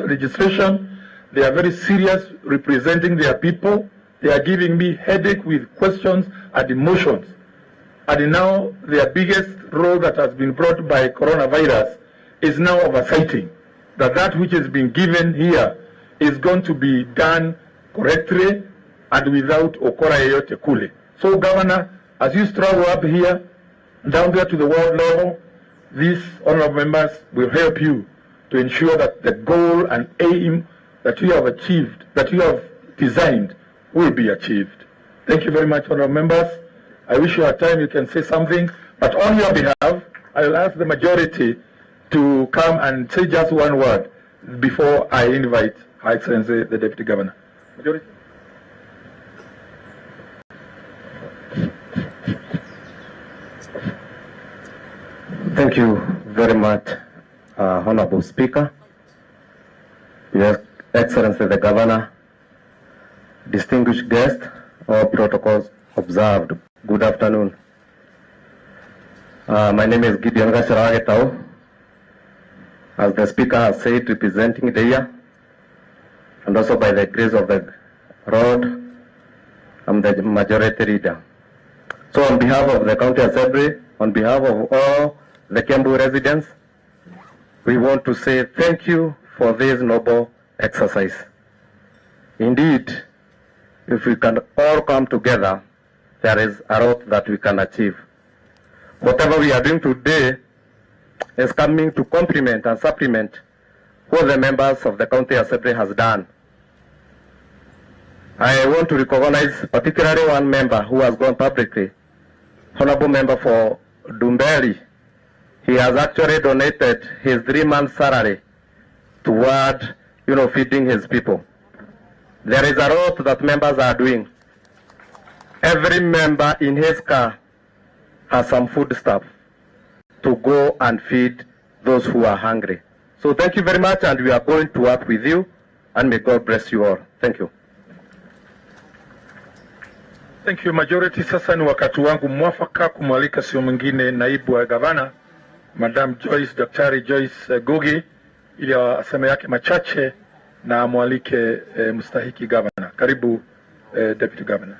registration. They are very serious representing their people. They are giving me headache with questions and emotions. And now their biggest role that has been brought by coronavirus is now oversighting that which is being given here is going to be done correctly and without okora yeyote kule. So Governor, as you struggle up here, down there to the world level, these honorable members will help you to ensure that the goal and aim that you have achieved, that you have designed, will be achieved. Thank you very much, honorable members. I wish you had time you can say something, but on your behalf, I will ask the majority to come and say just one word before I invite Her Excellency the Deputy Governor. Majority. Thank you very much, Honorable Speaker, Your Excellency the Governor, distinguished guests, all protocols observed. Good afternoon. My name is Gideon Gasharagetao. As the Speaker has said, representing Deya, and also by the grace of the Lord, I'm the majority leader. So on behalf of the County Assembly, on behalf of all the Kiambu residents, we want to say thank you for this noble exercise. Indeed, if we can all come together, there is a lot that we can achieve. Whatever we are doing today is coming to complement and supplement what the members of the County Assembly has done. I want to recognize particularly one member who has gone publicly, Honorable Member for Dumberi. He has actually donated his 3-month salary toward, feeding his people. There is a lot that members are doing. Every member in his car has some food stuff to go and feed those who are hungry. So thank you very much, and we are going to work with you, and may God bless you all. Thank you. Thank you, majority. Sasa ni wakati wangu mwafaka kumwalika sio mwingine naibu wa gavana Madam Joyce, Daktari Joyce Gogi, ili aseme yake machache na mwalike mstahiki gavana. Karibu Deputy Governor.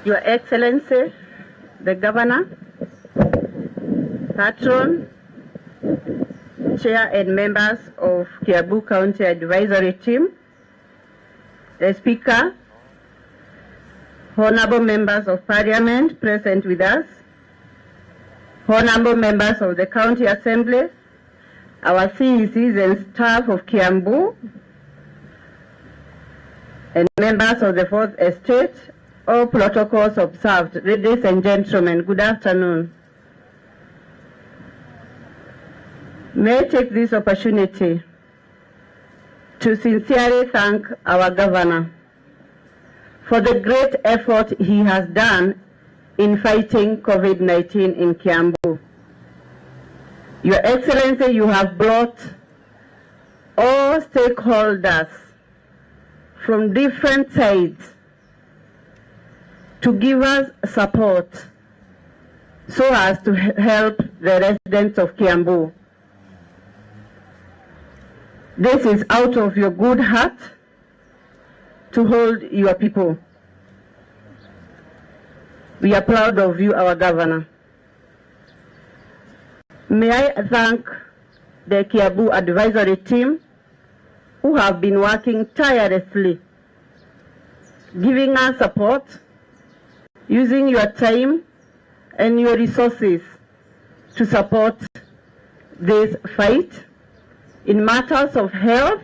Your Excellency, the Governor, Patron, Chair and members of Kiambu County Advisory Team, the Speaker, honorable members of Parliament present with us, honorable members of the County Assembly, our CECs and staff of Kiambu, and members of the Fourth Estate, all protocols observed. Ladies and gentlemen, good afternoon. May I take this opportunity to sincerely thank our Governor for the great effort he has done in fighting COVID-19 in Kiambu. Your Excellency, you have brought all stakeholders from different sides to give us support so as to help the residents of Kiambu. This is out of your good heart to hold your people. We are proud of you, our governor. May I thank the Kiambu advisory team who have been working tirelessly, giving us support, using your time and your resources to support this fight. In matters of health,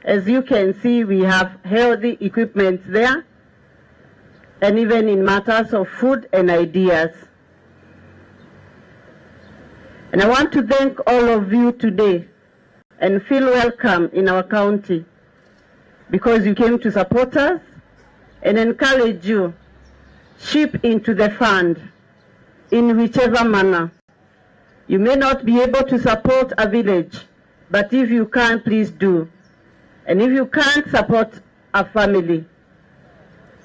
as you can see, we have healthy equipment there, and even in matters of food and ideas. And I want to thank all of you today and feel welcome in our county because you came to support us and encourage you, chip into the fund in whichever manner. You may not be able to support a village, but if you can, please do. And if you can't support a family,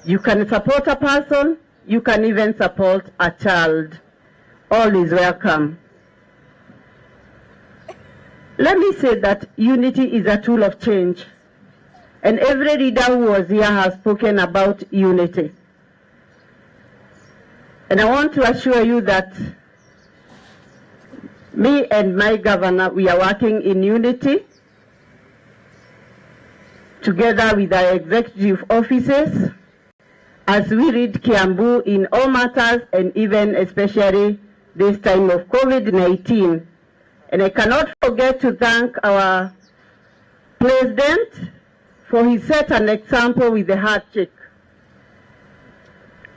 you can support a person, you can even support a child. All is welcome. Let me say that unity is a tool of change. And every leader who was here has spoken about unity. And I want to assure you that me and my governor, we are working in unity together with our executive offices as we lead Kiambu in all matters and even especially this time of COVID-19. And I cannot forget to thank our president for he set an example with the handshake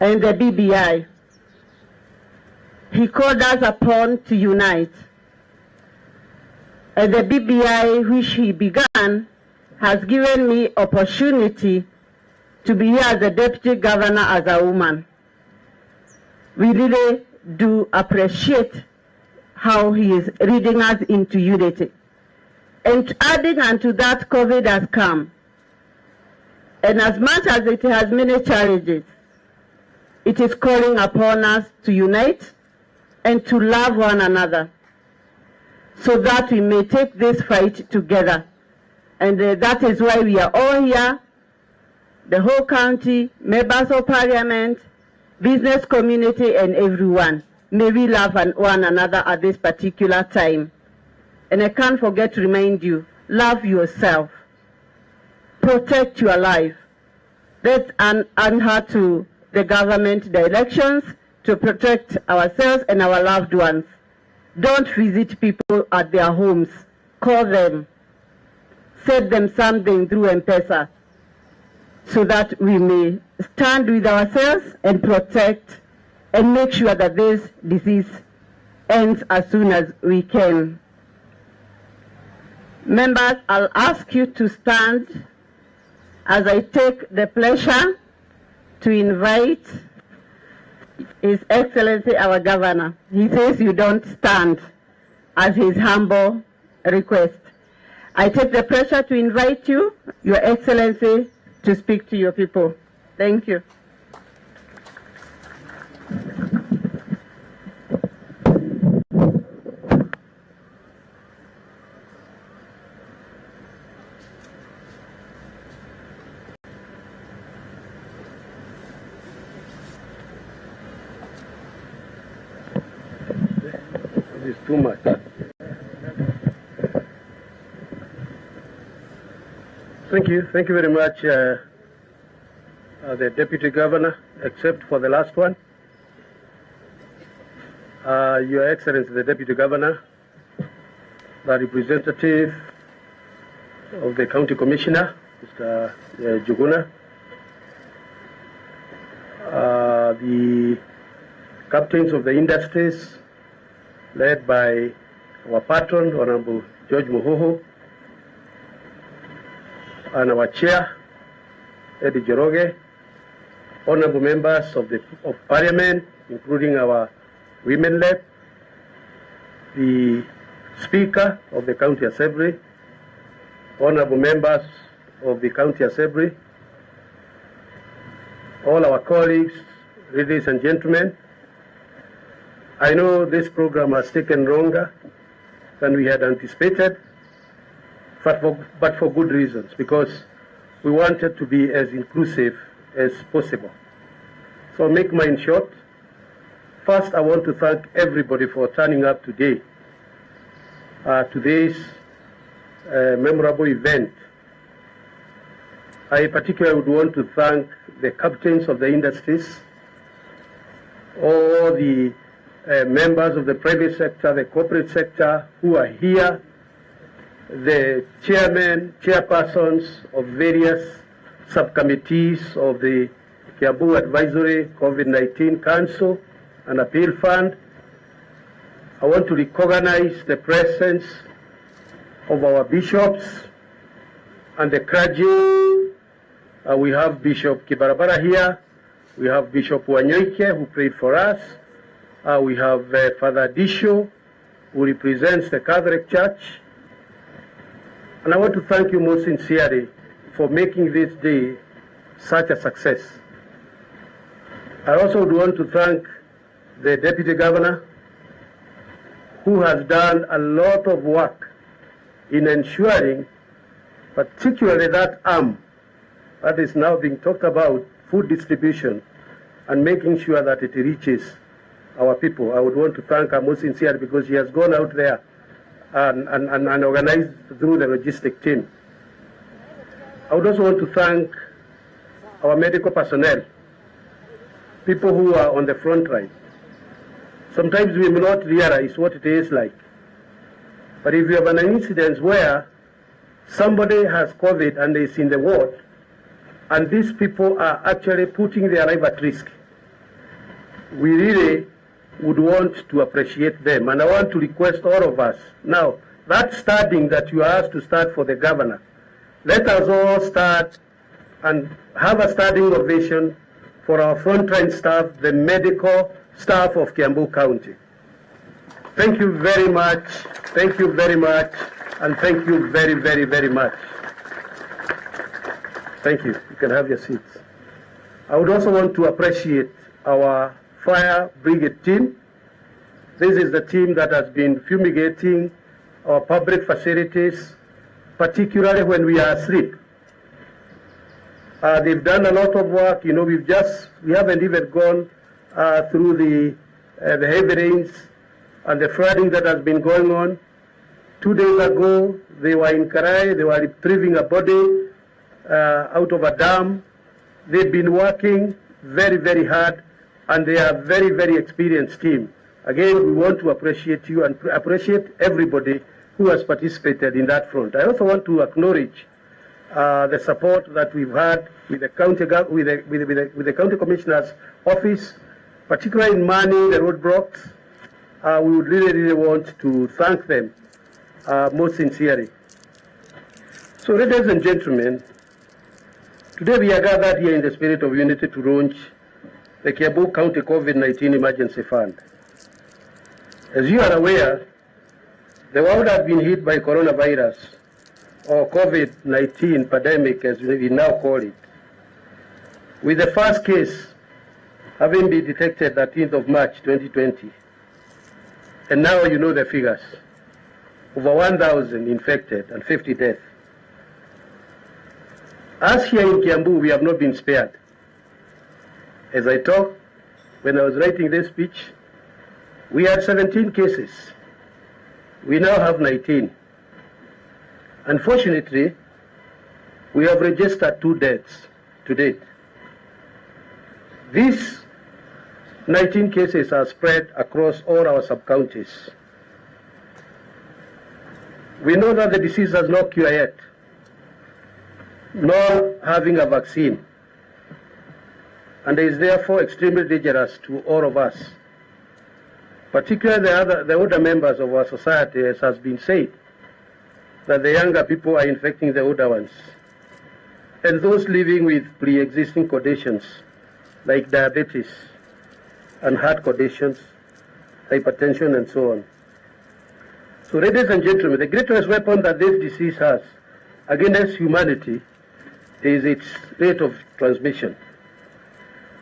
and the BBI. He called us upon to unite. And the BBI which he began has given me opportunity to be here as a deputy governor as a woman. We really do appreciate how he is leading us into unity. And adding unto that, COVID has come. And as much as it has many challenges, it is calling upon us to unite and to love one another so that we may take this fight together. And that is why we are all here, the whole county, members of parliament, business community, and everyone. May we love one another at this particular time. And I can't forget to remind you, love yourself. Protect your life. Let's adhere to the government directions to protect ourselves and our loved ones. Don't visit people at their homes. Call them. Send them something through M-Pesa so that we may stand with ourselves and protect and make sure that this disease ends as soon as we can. Members, I'll ask you to stand as I take the pleasure to invite His Excellency our Governor. He says you don't stand, as his humble request. I take the pleasure to invite you, Your Excellency, to speak to your people. Thank you. This is too much. Thank you very much, the Deputy Governor, except for the last one. Your Excellency, the Deputy Governor, the representative of the County Commissioner, Mr. Juguna, the captains of the industries, led by our patron, Honorable George Muhoho, and our chair, Eddie Joroge, honorable members of Parliament, including our women led, the Speaker of the County Assembly, honorable members of the County Assembly, all our colleagues, ladies and gentlemen. I know this program has taken longer than we had anticipated, but for good reasons, because we wanted to be as inclusive as possible. So I'll make mine short. First, I want to thank everybody for turning up today. Today's memorable event. I particularly would want to thank the captains of the industries, all the members of the private sector, the corporate sector who are here, the chairmen, chairpersons of various subcommittees of the Kiambu Advisory COVID-19 Council and Appeal Fund. I want to recognize the presence of our bishops and the clergy. We have Bishop Kibarabara here. We have Bishop Wanyoike, who prayed for us. We have Father Disho, who represents the Catholic Church. And I want to thank you most sincerely for making this day such a success. I also would want to thank the Deputy Governor, who has done a lot of work in ensuring, particularly that arm that is now being talked about, food distribution, and making sure that it reaches our people. I would want to thank her most sincerely because she has gone out there and organized through the logistic team. I would also want to thank our medical personnel, people who are on the front line. Sometimes we may not realize what it is like. But if you have an incident where somebody has COVID and is in the ward, and these people are actually putting their life at risk, we really would want to appreciate them. And I want to request all of us, now, that studying that you are asked to start for the governor, let us all start and have a standing ovation for our frontline staff, the medical staff of Kiambu County. Thank you very much, and thank you very, very, very much. Thank you. You can have your seats. I would also want to appreciate our fire brigade team. This is the team that has been fumigating our public facilities, particularly when we are asleep. They've done a lot of work. You know, we haven't even gone through the heavy rains and the flooding that has been going on. 2 days ago, they were in Karai. They were retrieving a body out of a dam. They've been working very, very hard, and they are a very, very experienced team. Again, we want to appreciate you and appreciate everybody who has participated in that front. I also want to acknowledge the support that we've had with the county with the county commissioner's office, particularly in manning the roadblocks. We would really, really want to thank them most sincerely. So, ladies and gentlemen, today we are gathered here in the spirit of unity to launch the Kiambu County COVID-19 Emergency Fund. As you are aware, the world has been hit by coronavirus, or COVID-19 pandemic as we now call it, with the first case having been detected 13th of March 2020. And now you know the figures. Over 1,000 infected and 50 deaths. Us here in Kiambu, we have not been spared. As I talk, when I was writing this speech, we had 17 cases. We now have 19. Unfortunately, we have registered 2 deaths to date. These 19 cases are spread across all our sub-counties. We know that the disease has no cure yet, nor having a vaccine, and is therefore extremely dangerous to all of us, particularly the older members of our society, as has been said, that the younger people are infecting the older ones, and those living with pre-existing conditions like diabetes and heart conditions, hypertension, and so on. So, ladies and gentlemen, the greatest weapon that this disease has against humanity is its rate of transmission.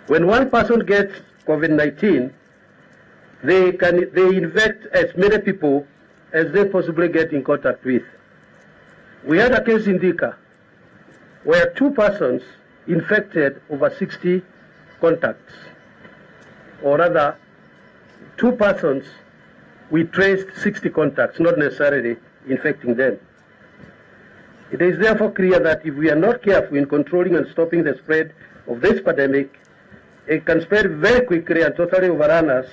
When one person gets COVID-19, they infect as many people as they possibly get in contact with. We had a case in Dika where 2 persons infected over 60 contacts, or rather 2 persons, we traced 60 contacts, not necessarily infecting them. It is therefore clear that if we are not careful in controlling and stopping the spread of this pandemic, it can spread very quickly and totally overrun us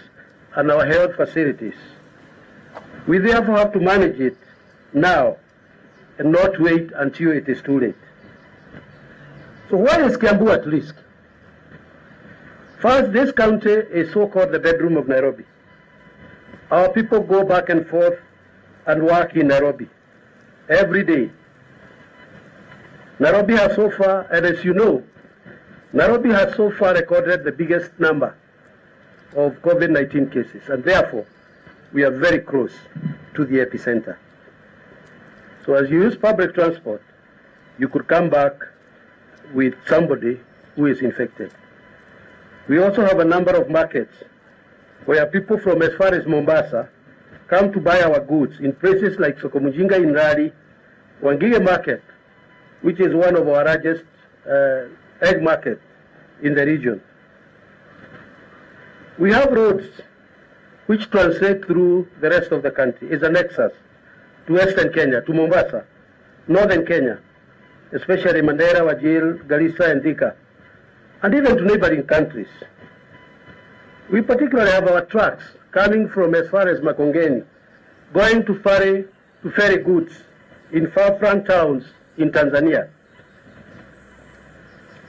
and our health facilities. We therefore have to manage it now and not wait until it is too late. So why is Kiambu at risk? First, this county is so-called the bedroom of Nairobi. Our people go back and forth and work in Nairobi every day. Nairobi has so far, and as you know, Nairobi has so far recorded the biggest number of COVID-19 cases, and therefore we are very close to the epicenter. So as you use public transport, you could come back with somebody who is infected. We also have a number of markets where people from as far as Mombasa come to buy our goods in places like Sokomujinga in Rari, Wangige Market, which is one of our largest egg markets in the region. We have roads which translate through the rest of the country. It's a nexus to Western Kenya, to Mombasa, Northern Kenya, especially Mandera, Wajir, Garissa, and Thika, and even to neighboring countries. We particularly have our trucks coming from as far as Makongeni, going to ferry goods in far-flung towns in Tanzania.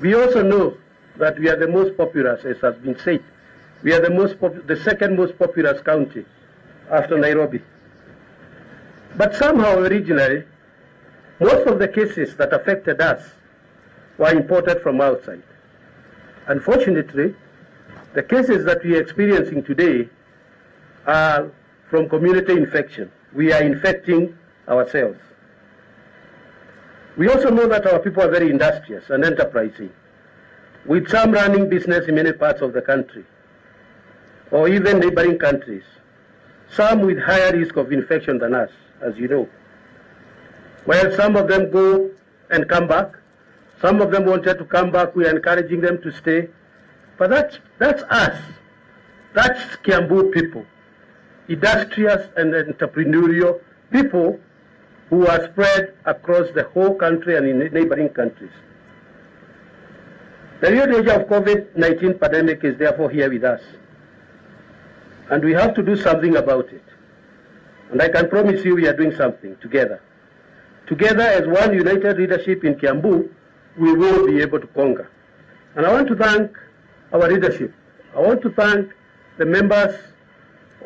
We also know that we are the most populous, as has been said. We are the second most populous county after Nairobi. But somehow originally, most of the cases that affected us were imported from outside. Unfortunately, the cases that we are experiencing today are from community infection. We are infecting ourselves. We also know that our people are very industrious and enterprising, with some running business in many parts of the country, or even neighboring countries, some with higher risk of infection than us, as you know. While some of them go and come back, some of them wanted to come back, we are encouraging them to stay. But that's us. That's Kiambu people, industrious and entrepreneurial people who are spread across the whole country and in neighboring countries. The real danger of COVID-19 pandemic is therefore here with us. And we have to do something about it. And I can promise you we are doing something together. Together as one united leadership in Kiambu, we will be able to conquer. And I want to thank our leadership. I want to thank the members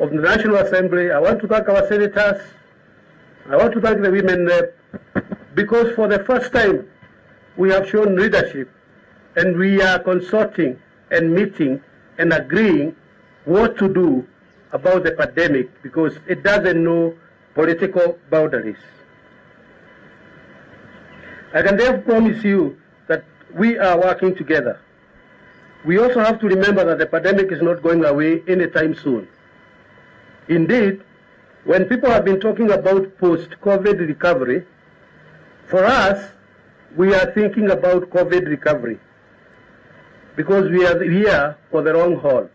of the National Assembly. I want to thank our senators. I want to thank the women rep, because for the first time we have shown leadership and we are consulting and meeting and agreeing what to do about the pandemic, because it doesn't know political boundaries. I can therefore promise you that we are working together. We also have to remember that the pandemic is not going away anytime soon. Indeed, when people have been talking about post-COVID recovery, for us, we are thinking about COVID recovery, because we are here for the long haul.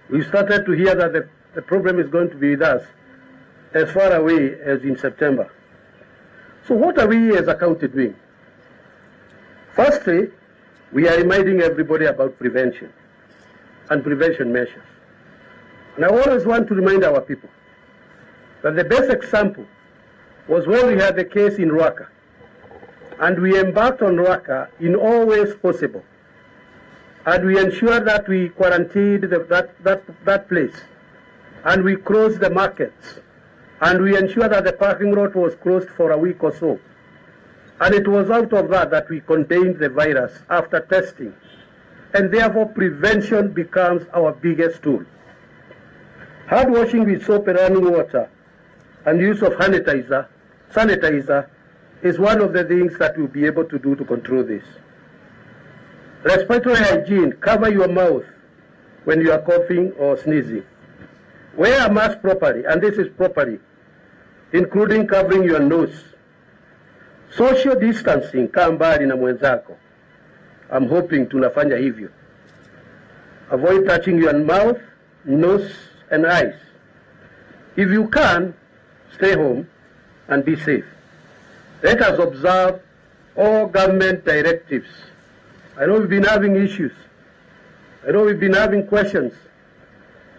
We started to hear that the problem is going to be with us as far away as in September. So what are we as a county doing? Firstly, we are reminding everybody about prevention and prevention measures. And I always want to remind our people that the best example was when we had the case in Ruaka, and we embarked on Ruaka in all ways possible, and we ensured that we quarantined that place, and we closed the markets, and we ensured that the parking lot was closed for a week or so. And it was out of that we contained the virus after testing, and therefore prevention becomes our biggest tool. Hand washing with soap and running water and use of sanitizer is one of the things that we'll be able to do to control this. Respiratory hygiene: cover your mouth when you are coughing or sneezing. Wear a mask properly, and this is properly, including covering your nose. Social distancing, kaa mbali na mwenzako. I'm hoping tunafanya hivyo. Avoid touching your mouth, nose and eyes. If you can, stay home and be safe. Let us observe all government directives. I know we've been having issues. I know we've been having questions.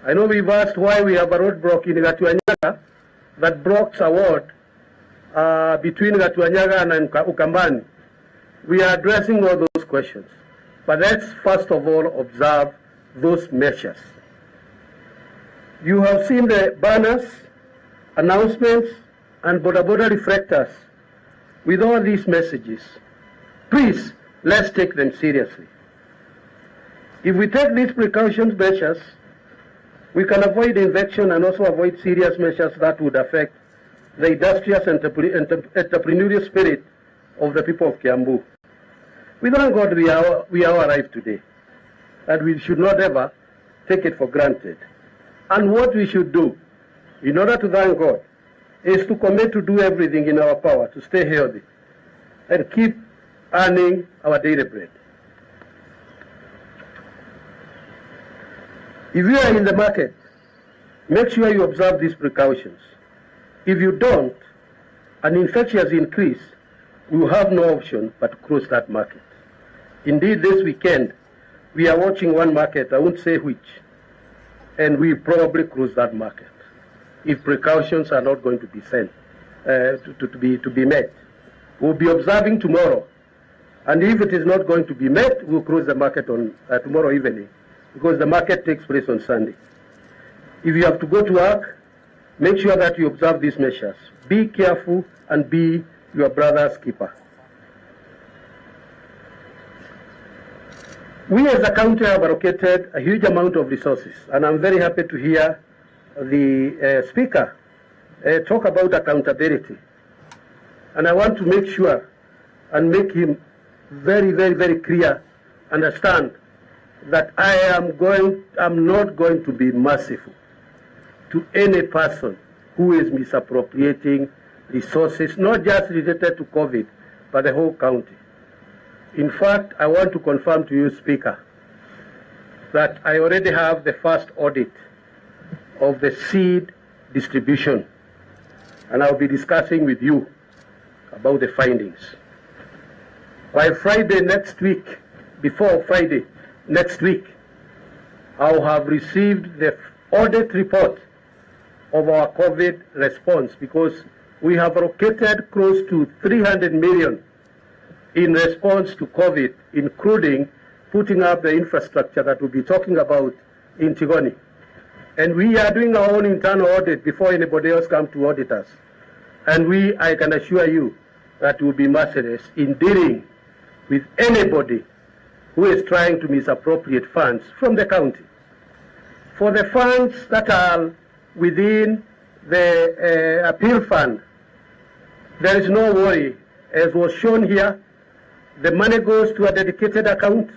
I know we've asked why we have a roadblock in Gatuanyaga that blocks a ward between Gatuanyaga and Ukambani. We are addressing all those questions. But let's first of all observe those measures. You have seen the banners, announcements, and boda reflectors with all these messages. Please, let's take them seriously. If we take these precautions measures, we can avoid infection and also avoid serious measures that would affect the industrious entrepreneurial spirit of the people of Kiambu. We thank God we are alive today, and we should not ever take it for granted. And what we should do, in order to thank God, is to commit to do everything in our power to stay healthy and keep earning our daily bread. If you are in the market, make sure you observe these precautions. If you don't, an infection has increased, we will have no option but to close that market. Indeed, this weekend, we are watching one market, I won't say which, and we probably close that market if precautions are not going to be sent, to be met. We'll be observing tomorrow, and if it is not going to be met, we'll close the market on tomorrow evening, because the market takes place on Sunday. If you have to go to work, make sure that you observe these measures. Be careful and be your brother's keeper. We as a county have allocated a huge amount of resources, and I'm very happy to hear the Speaker talk about accountability. And I want to make sure and make him very, very, very clear, understand that I'm not going to be merciful to any person who is misappropriating resources, not just related to COVID, but the whole county. In fact, I want to confirm to you, Speaker, that I already have the first audit of the seed distribution, and I'll be discussing with you about the findings. By Friday next week, before Friday next week, I'll have received the audit report of our COVID response, because we have allocated close to 300 million in response to COVID, including putting up the infrastructure that we'll be talking about in Tigoni. And we are doing our own internal audit before anybody else comes to audit us. And I can assure you that we'll be merciless in dealing with anybody who is trying to misappropriate funds from the county. For the funds that are within the appeal fund, there is no worry. As was shown here, the money goes to a dedicated account.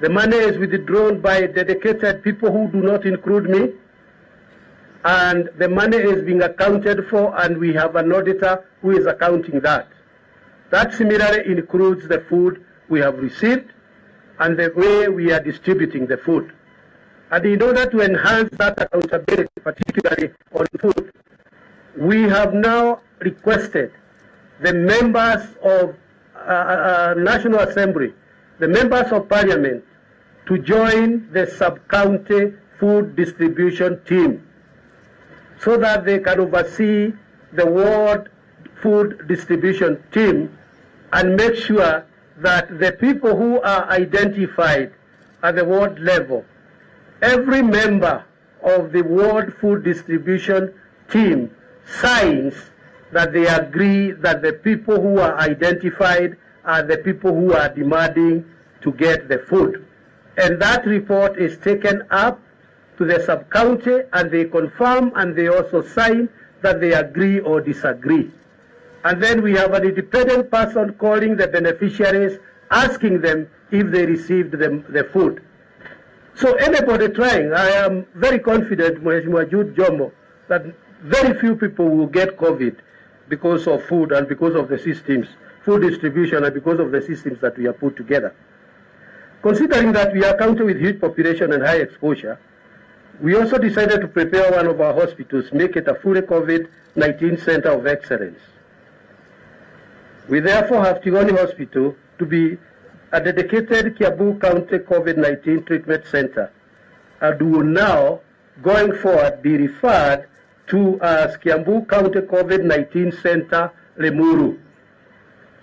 The money is withdrawn by dedicated people who do not include me. And the money is being accounted for, and we have an auditor who is accounting that. That similarly includes the food we have received and the way we are distributing the food. And in order to enhance that accountability, particularly on food, we have now requested the members of National Assembly, the members of Parliament, to join the sub-county food distribution team so that they can oversee the ward food distribution team and make sure that the people who are identified at the ward level, every member of the ward food distribution team signs that they agree that the people who are identified are the people who are demanding to get the food. And that report is taken up to the sub-county, and they confirm and they also sign that they agree or disagree. And then we have an independent person calling the beneficiaries, asking them if they received the food. So anybody trying, I am very confident, Mheshimiwa Jude Jomo, that very few people will get COVID because of food and because of the systems, food distribution, and because of the systems that we have put together. Considering that we are a county with huge population and high exposure, we also decided to prepare one of our hospitals, make it a fully COVID-19 center of excellence. We therefore have Tigoni Hospital to be a dedicated Kiambu County COVID-19 treatment center, and will now, going forward, be referred to as Kiambu County COVID-19 Center, Lemuru.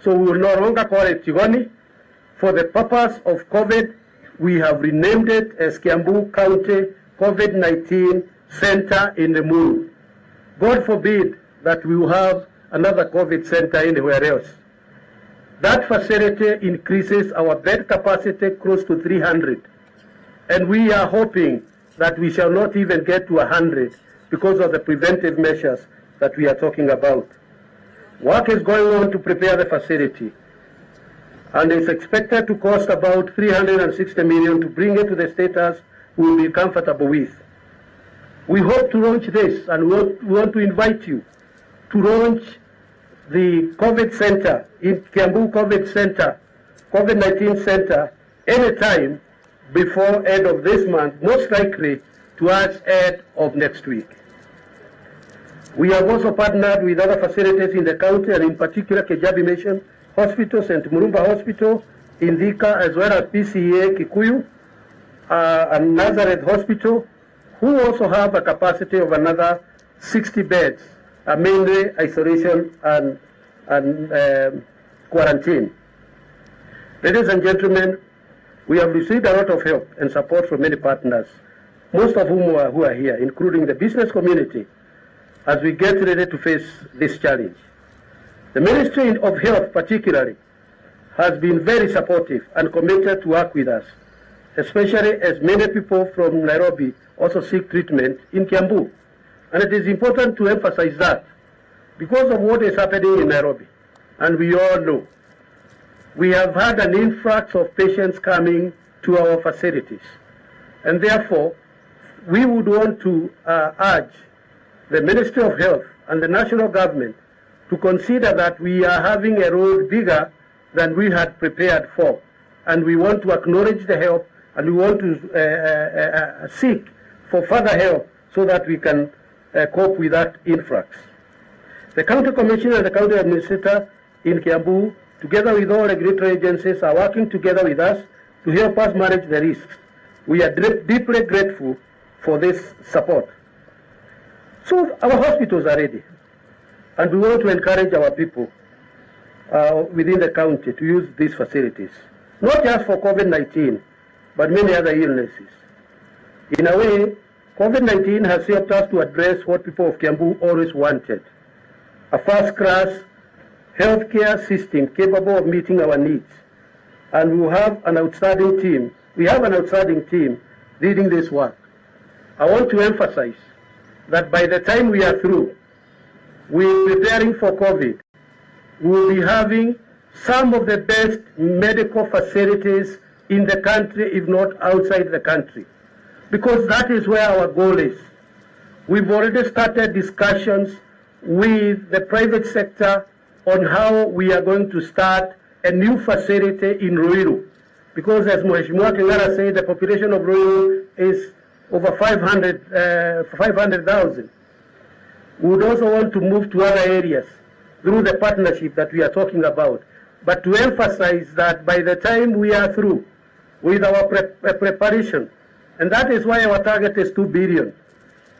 So we will no longer call it Tigoni. For the purpose of COVID, we have renamed it as Kiambu County COVID-19 Center in Lemuru. God forbid that we will have another COVID center anywhere else. That facility increases our bed capacity close to 300. And we are hoping that we shall not even get to 100 because of the preventive measures that we are talking about. Work is going on to prepare the facility, and it's expected to cost about 360 million to bring it to the status we will be comfortable with. We hope to launch this, and we want to invite you to launch the COVID Center in Kiambu COVID-19 Center anytime before end of this month, most likely towards end of next week. We have also partnered with other facilities in the county, and in particular Kejabi Mission Hospital, St. Murumba Hospital, Indika, as well as PCA Kikuyu, and Nazareth Hospital, who also have a capacity of another 60 beds, mainly isolation and quarantine. Ladies and gentlemen, we have received a lot of help and support from many partners, most of whom who are here, including the business community, as we get ready to face this challenge. The Ministry of Health particularly has been very supportive and committed to work with us, especially as many people from Nairobi also seek treatment in Kiambu. And it is important to emphasize that because of what is happening in Nairobi, and we all know, we have had an influx of patients coming to our facilities. And therefore, we would want to urge the Ministry of Health and the national government to consider that we are having a road bigger than we had prepared for. And we want to acknowledge the help, and we want to seek for further help so that we can cope with that influx. The County Commissioner and the County Administrator in Kiambu, together with all regulatory agencies, are working together with us to help us manage the risks. We are deeply grateful for this support. So our hospitals are ready, and we want to encourage our people within the county to use these facilities, not just for COVID-19, but many other illnesses. In a way, COVID-19 has helped us to address what people of Kiambu always wanted: a first-class healthcare system capable of meeting our needs. And we will have an outstanding team. We have an outstanding team leading this work. I want to emphasize that by the time we are through with preparing for COVID, we will be having some of the best medical facilities in the country, if not outside the country, because that is where our goal is. We've already started discussions with the private sector on how we are going to start a new facility in Ruiru, because as Mheshimiwa Kingara said, the population of Ruiru is over 500,000. We would also want to move to other areas through the partnership that we are talking about, but to emphasize that by the time we are through with our preparation, and that is why our target is 2 billion,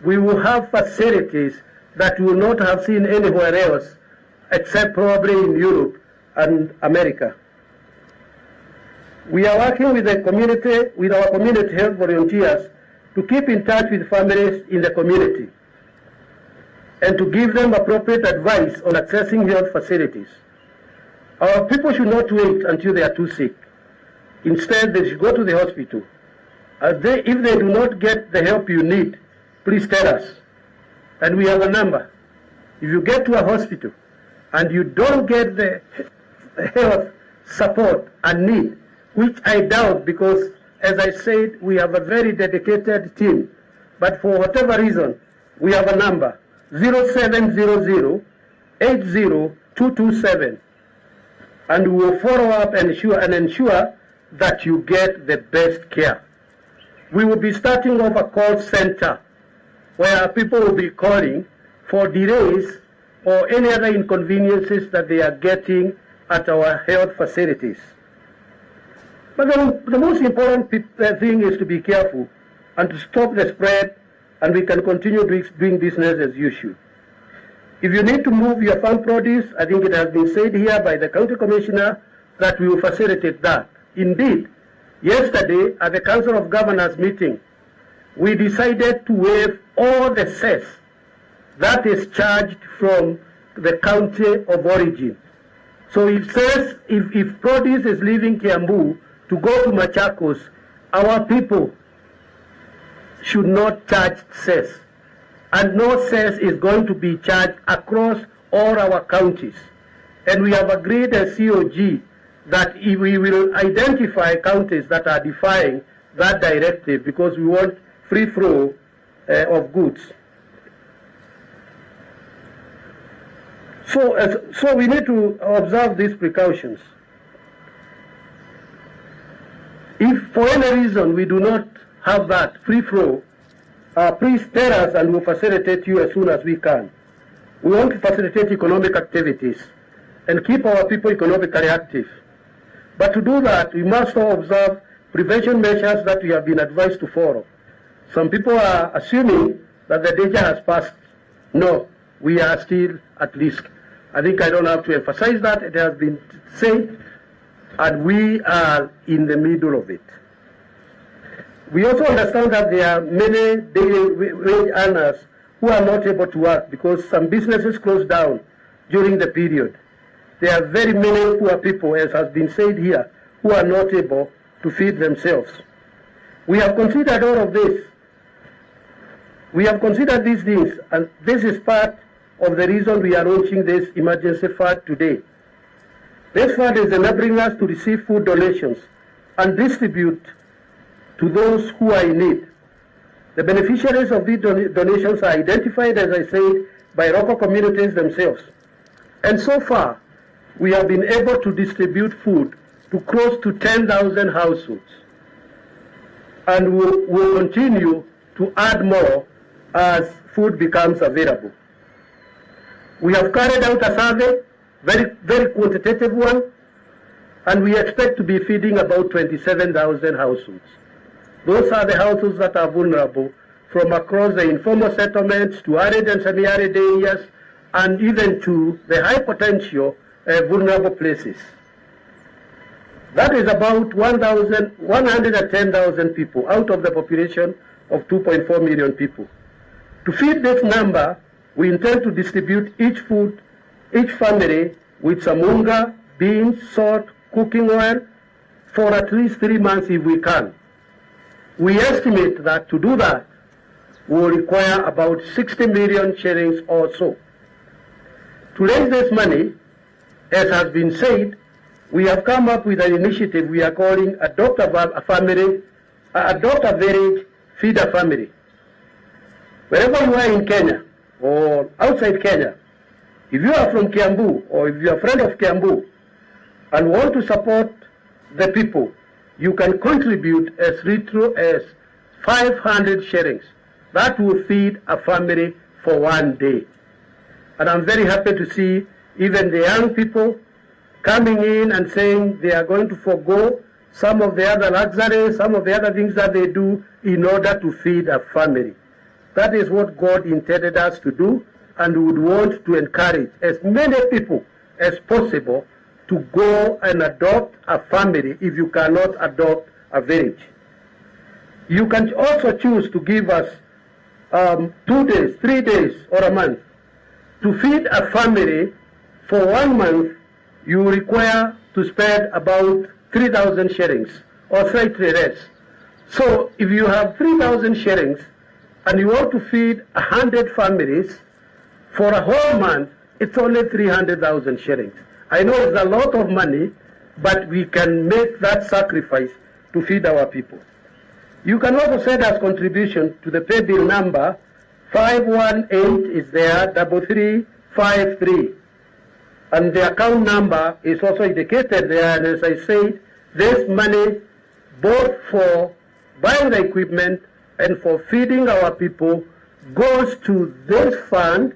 we will have facilities that we will not have seen anywhere else except probably in Europe and America. We are working with the community, with our community health volunteers, to keep in touch with families in the community and to give them appropriate advice on accessing health facilities. Our people should not wait until they are too sick. Instead, they should go to the hospital. If they do not get the help you need, please tell us. And we have a number. If you get to a hospital and you don't get the health support and need, which I doubt, because as I said, we have a very dedicated team, but for whatever reason, we have a number, 0700 80227, and we will follow up and ensure that you get the best care. We will be starting off a call center where people will be calling for delays or any other inconveniences that they are getting at our health facilities. But the most important thing is to be careful and to stop the spread, and we can continue doing business as usual. If you need to move your farm produce, I think it has been said here by the county commissioner that we will facilitate that. Indeed, yesterday at the Council of Governors meeting, we decided to waive all the cess that is charged from the county of origin. So it says if produce is leaving Kiambu to go to Machakos, our people should not charge cess. And no cess is going to be charged across all our counties. And we have agreed as COG that we will identify counties that are defying that directive because we want free flow of goods. So we need to observe these precautions. If for any reason we do not have that free flow, please tell us and we'll facilitate you as soon as we can. We want to facilitate economic activities and keep our people economically active. But to do that, we must observe prevention measures that we have been advised to follow. Some people are assuming that the danger has passed. No, we are still at risk. I think I don't have to emphasize that. It has been said, and we are in the middle of it. We also understand that there are many daily wage earners who are not able to work because some businesses closed down during the period. There are very many poor people, as has been said here, who are not able to feed themselves. We have considered all of this. We have considered these things, and this is part of the reason we are launching this emergency fund today. This fund is enabling us to receive food donations and distribute to those who are in need. The beneficiaries of these donations are identified, as I said, by local communities themselves. And so far, we have been able to distribute food to close to 10,000 households. And we'll continue to add more as food becomes available. We have carried out a survey, very quantitative one, and we expect to be feeding about 27,000 households. Those are the households that are vulnerable from across the informal settlements to arid and semi-arid areas and even to the high potential vulnerable places. That is about 110,000 people out of the population of 2.4 million people. To feed this number, we intend to distribute each family with some unga, beans, salt, cooking oil for at least 3 months if we can. We estimate that to do that will require about 60 million shillings or so. To raise this money, as has been said, we have come up with an initiative we are calling Adopt a Village, Feed a Family. Wherever you are in Kenya or outside Kenya, if you are from Kiambu or if you are a friend of Kiambu and want to support the people, you can contribute as little as 500 shillings. That will feed a family for 1 day. And I'm very happy to see even the young people coming in and saying they are going to forego some of the other luxuries, some of the other things that they do in order to feed a family. That is what God intended us to do, and we would want to encourage as many people as possible to go and adopt a family if you cannot adopt a village. You can also choose to give us 2 days, 3 days, or a month. To feed a family for 1 month, you require to spend about 3,000 shillings or slightly less. So if you have 3,000 shillings and you want to feed 100 families for a whole month, it's only 300,000 shillings. I know it's a lot of money, but we can make that sacrifice to feed our people. You can also send us contribution to the pay bill number 518 is there, 3353. And the account number is also indicated there. And as I said, this money, both for buying the equipment and for feeding our people, goes to this fund,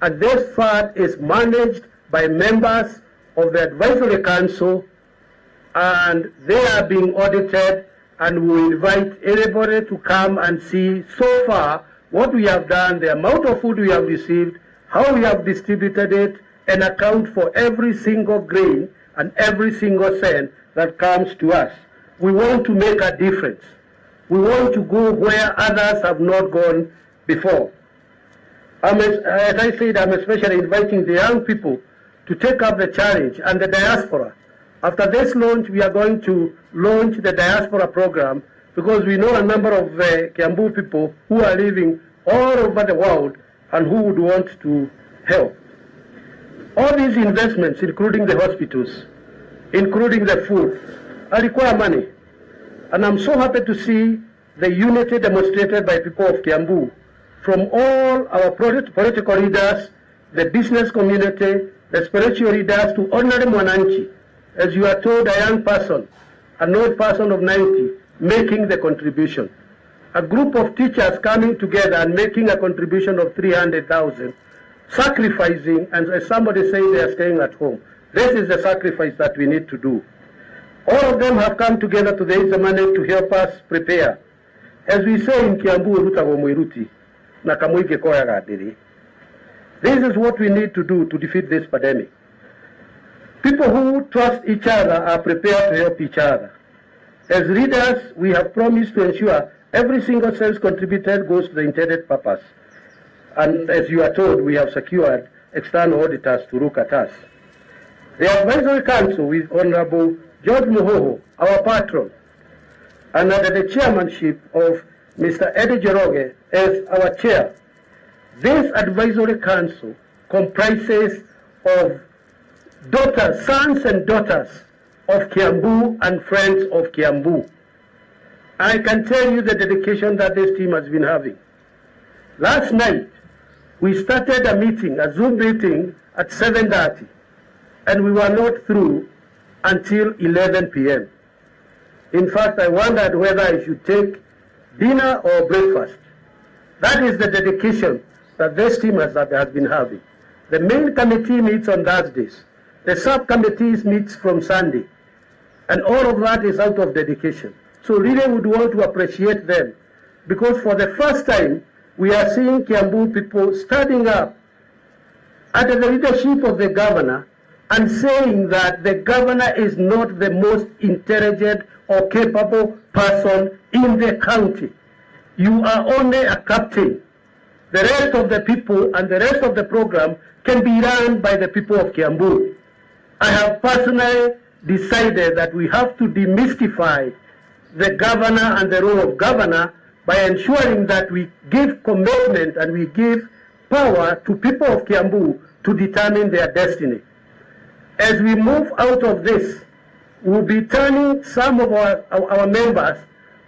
and this fund is managed by members of the advisory council, and they are being audited, and we invite everybody to come and see so far what we have done, the amount of food we have received, how we have distributed it, and account for every single grain and every single cent that comes to us. We want to make a difference. We want to go where others have not gone before. As I said, I'm especially inviting the young people to take up the challenge, and the diaspora. After this launch, we are going to launch the diaspora program, because we know a number of Kiambu people who are living all over the world and who would want to help. All these investments, including the hospitals, including the food, require money. And I'm so happy to see the unity demonstrated by people of Kiambu, from all our political leaders, the business community, the spiritual leaders, to ordinary mwananchi. As you are told, a young person, an old person of 90, making the contribution. A group of teachers coming together and making a contribution of 300,000, sacrificing, and as somebody said, they are staying at home. This is the sacrifice that we need to do. All of them have come together to raise the money to help us prepare. As we say in Kiambu, this is what we need to do to defeat this pandemic. People who trust each other are prepared to help each other. As leaders, we have promised to ensure every single cent contributed goes to the intended purpose. And as you are told, we have secured external auditors to look at us. The Advisory Council, with Honorable George Mohoho, our patron, and under the chairmanship of Mr. Eddie Jeroge as our chair, this Advisory Council comprises of daughters, sons and daughters of Kiambu and friends of Kiambu. I can tell you the dedication that this team has been having. Last night, we started a meeting, a Zoom meeting at 7:30, and we were not through until 11 p.m. In fact, I wondered whether I should take dinner or breakfast. That is the dedication that this team has been having. The main committee meets on Thursdays. The subcommittees meets from Sunday. And all of that is out of dedication. So really would want to appreciate them, because for the first time, we are seeing Kiambu people standing up under the leadership of the governor and saying that the governor is not the most intelligent or capable person in the county. You are only a captain. The rest of the people and the rest of the program can be run by the people of Kiambu. I have personally decided that we have to demystify the governor and the role of governor by ensuring that we give commitment and we give power to people of Kiambu to determine their destiny. As we move out of this, we'll be turning some of our members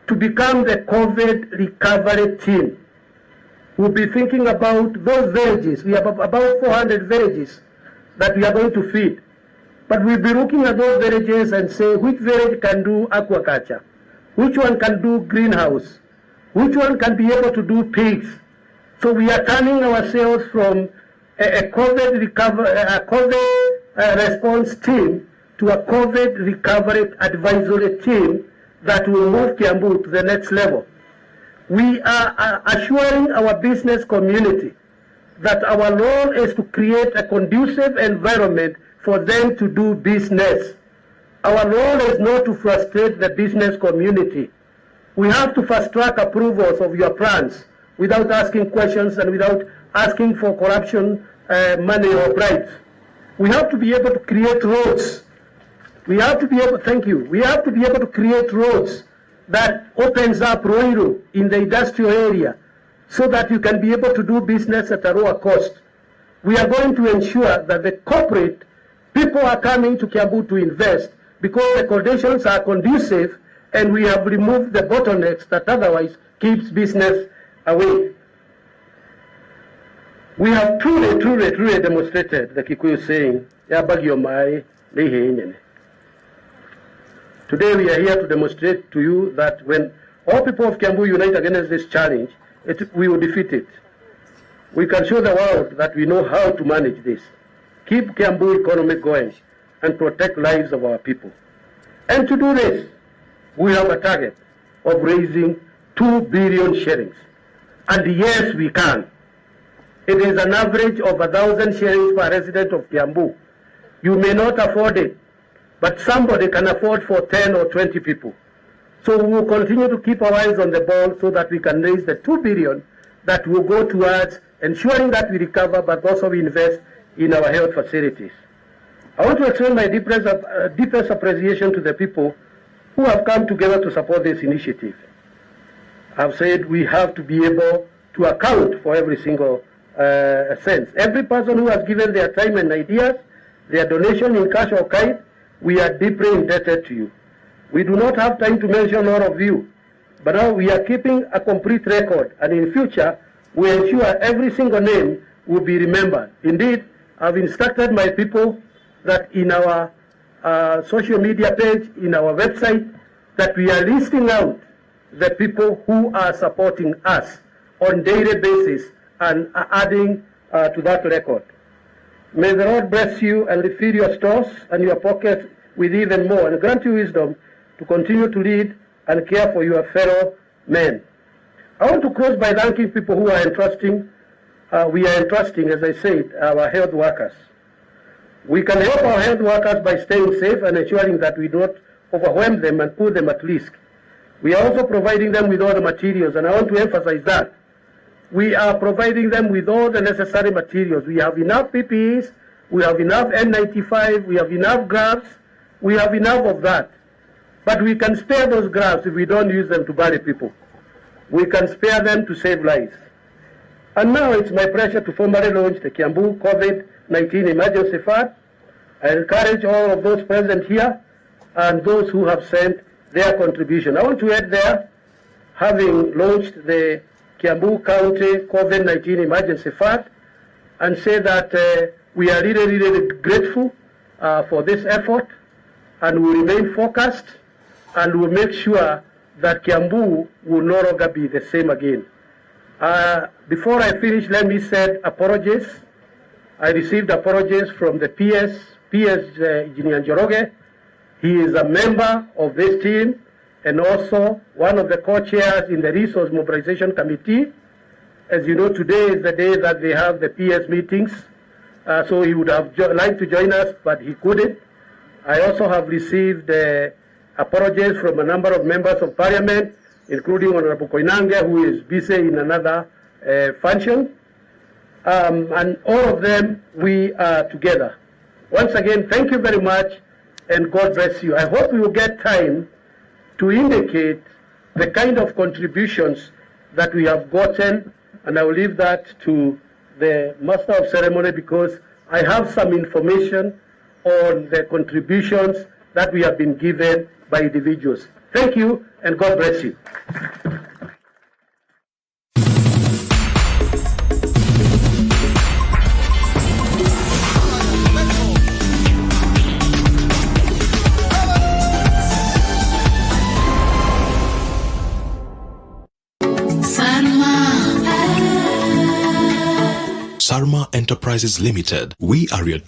to become the COVID recovery team. We'll be thinking about those villages. We have about 400 villages that we are going to feed. But we'll be looking at those villages and say which village can do aquaculture, which one can do greenhouse, which one can be able to do pigs. So we are turning ourselves from a COVID response team to a COVID recovery advisory team that will move Kiambu to the next level. We are assuring our business community that our role is to create a conducive environment for them to do business. Our role is not to frustrate the business community. We have to fast-track approvals of your plans without asking questions and without asking for corruption, money or bribes. We have to be able to create roads. We have to be able, thank you, we have to be able to create roads that opens up Roiro in the industrial area so that you can be able to do business at a lower cost. We are going to ensure that the corporate people are coming to Kiambu to invest because the conditions are conducive and we have removed the bottlenecks that otherwise keeps business away. We have truly demonstrated the Kikuyu saying, "Yabagyo mai lehe." Today we are here to demonstrate to you that when all people of Kiambu unite against this challenge, we will defeat it. We can show the world that we know how to manage this, keep Kiambu economy going, and protect lives of our people. And to do this, we have a target of raising 2 billion shillings. And yes, we can. It is an average of 1,000 shillings per resident of Kiambu. You may not afford it, but somebody can afford for 10 or 20 people. So we will continue to keep our eyes on the ball so that we can raise the 2 billion that will go towards ensuring that we recover, but also we invest in our health facilities. I want to extend my deepest appreciation to the people who have come together to support this initiative. I've said we have to be able to account for every single cent. Every person who has given their time and ideas, their donation in cash or kind, we are deeply indebted to you. We do not have time to mention all of you, but now we are keeping a complete record, and in future, we ensure every single name will be remembered. Indeed, I've instructed my people that in our social media page, in our website, that we are listing out the people who are supporting us on daily basis and adding to that record. May the Lord bless you and fill your stores and your pockets with even more, and grant you wisdom to continue to lead and care for your fellow men. I want to close by thanking people who are entrusting, we are entrusting, as I said, our health workers. We can help our health workers by staying safe and ensuring that we don't overwhelm them and put them at risk. We are also providing them with all the materials, and I want to emphasize that. We are providing them with all the necessary materials. We have enough PPEs, we have enough N95, we have enough gloves, we have enough of that. But we can spare those gloves if we don't use them to bury people. We can spare them to save lives. And now it's my pleasure to formally launch the Kiambu COVID-19 Emergency Fund. I encourage all of those present here and those who have sent their contribution. I want to add there, having launched the Kiambu County COVID-19 Emergency Fund, and say that we are really grateful for this effort, and we remain focused, and we'll make sure that Kiambu will no longer be the same again. Before I finish, let me say apologies. I received apologies from the PS Nyanjani. He is a member of this team and also one of the co-chairs in the Resource Mobilization Committee. As you know, today is the day that they have the PS meetings, so he would have liked to join us, but he couldn't. I also have received apologies from a number of members of parliament, including Honorable Koinange, who is busy in another function. And all of them, we are together. Once again, thank you very much, and God bless you. I hope you will get time to indicate the kind of contributions that we have gotten, and I will leave that to the Master of Ceremony because I have some information on the contributions that we have been given by individuals. Thank you, and God bless you. Sarma Enterprises Limited. We are your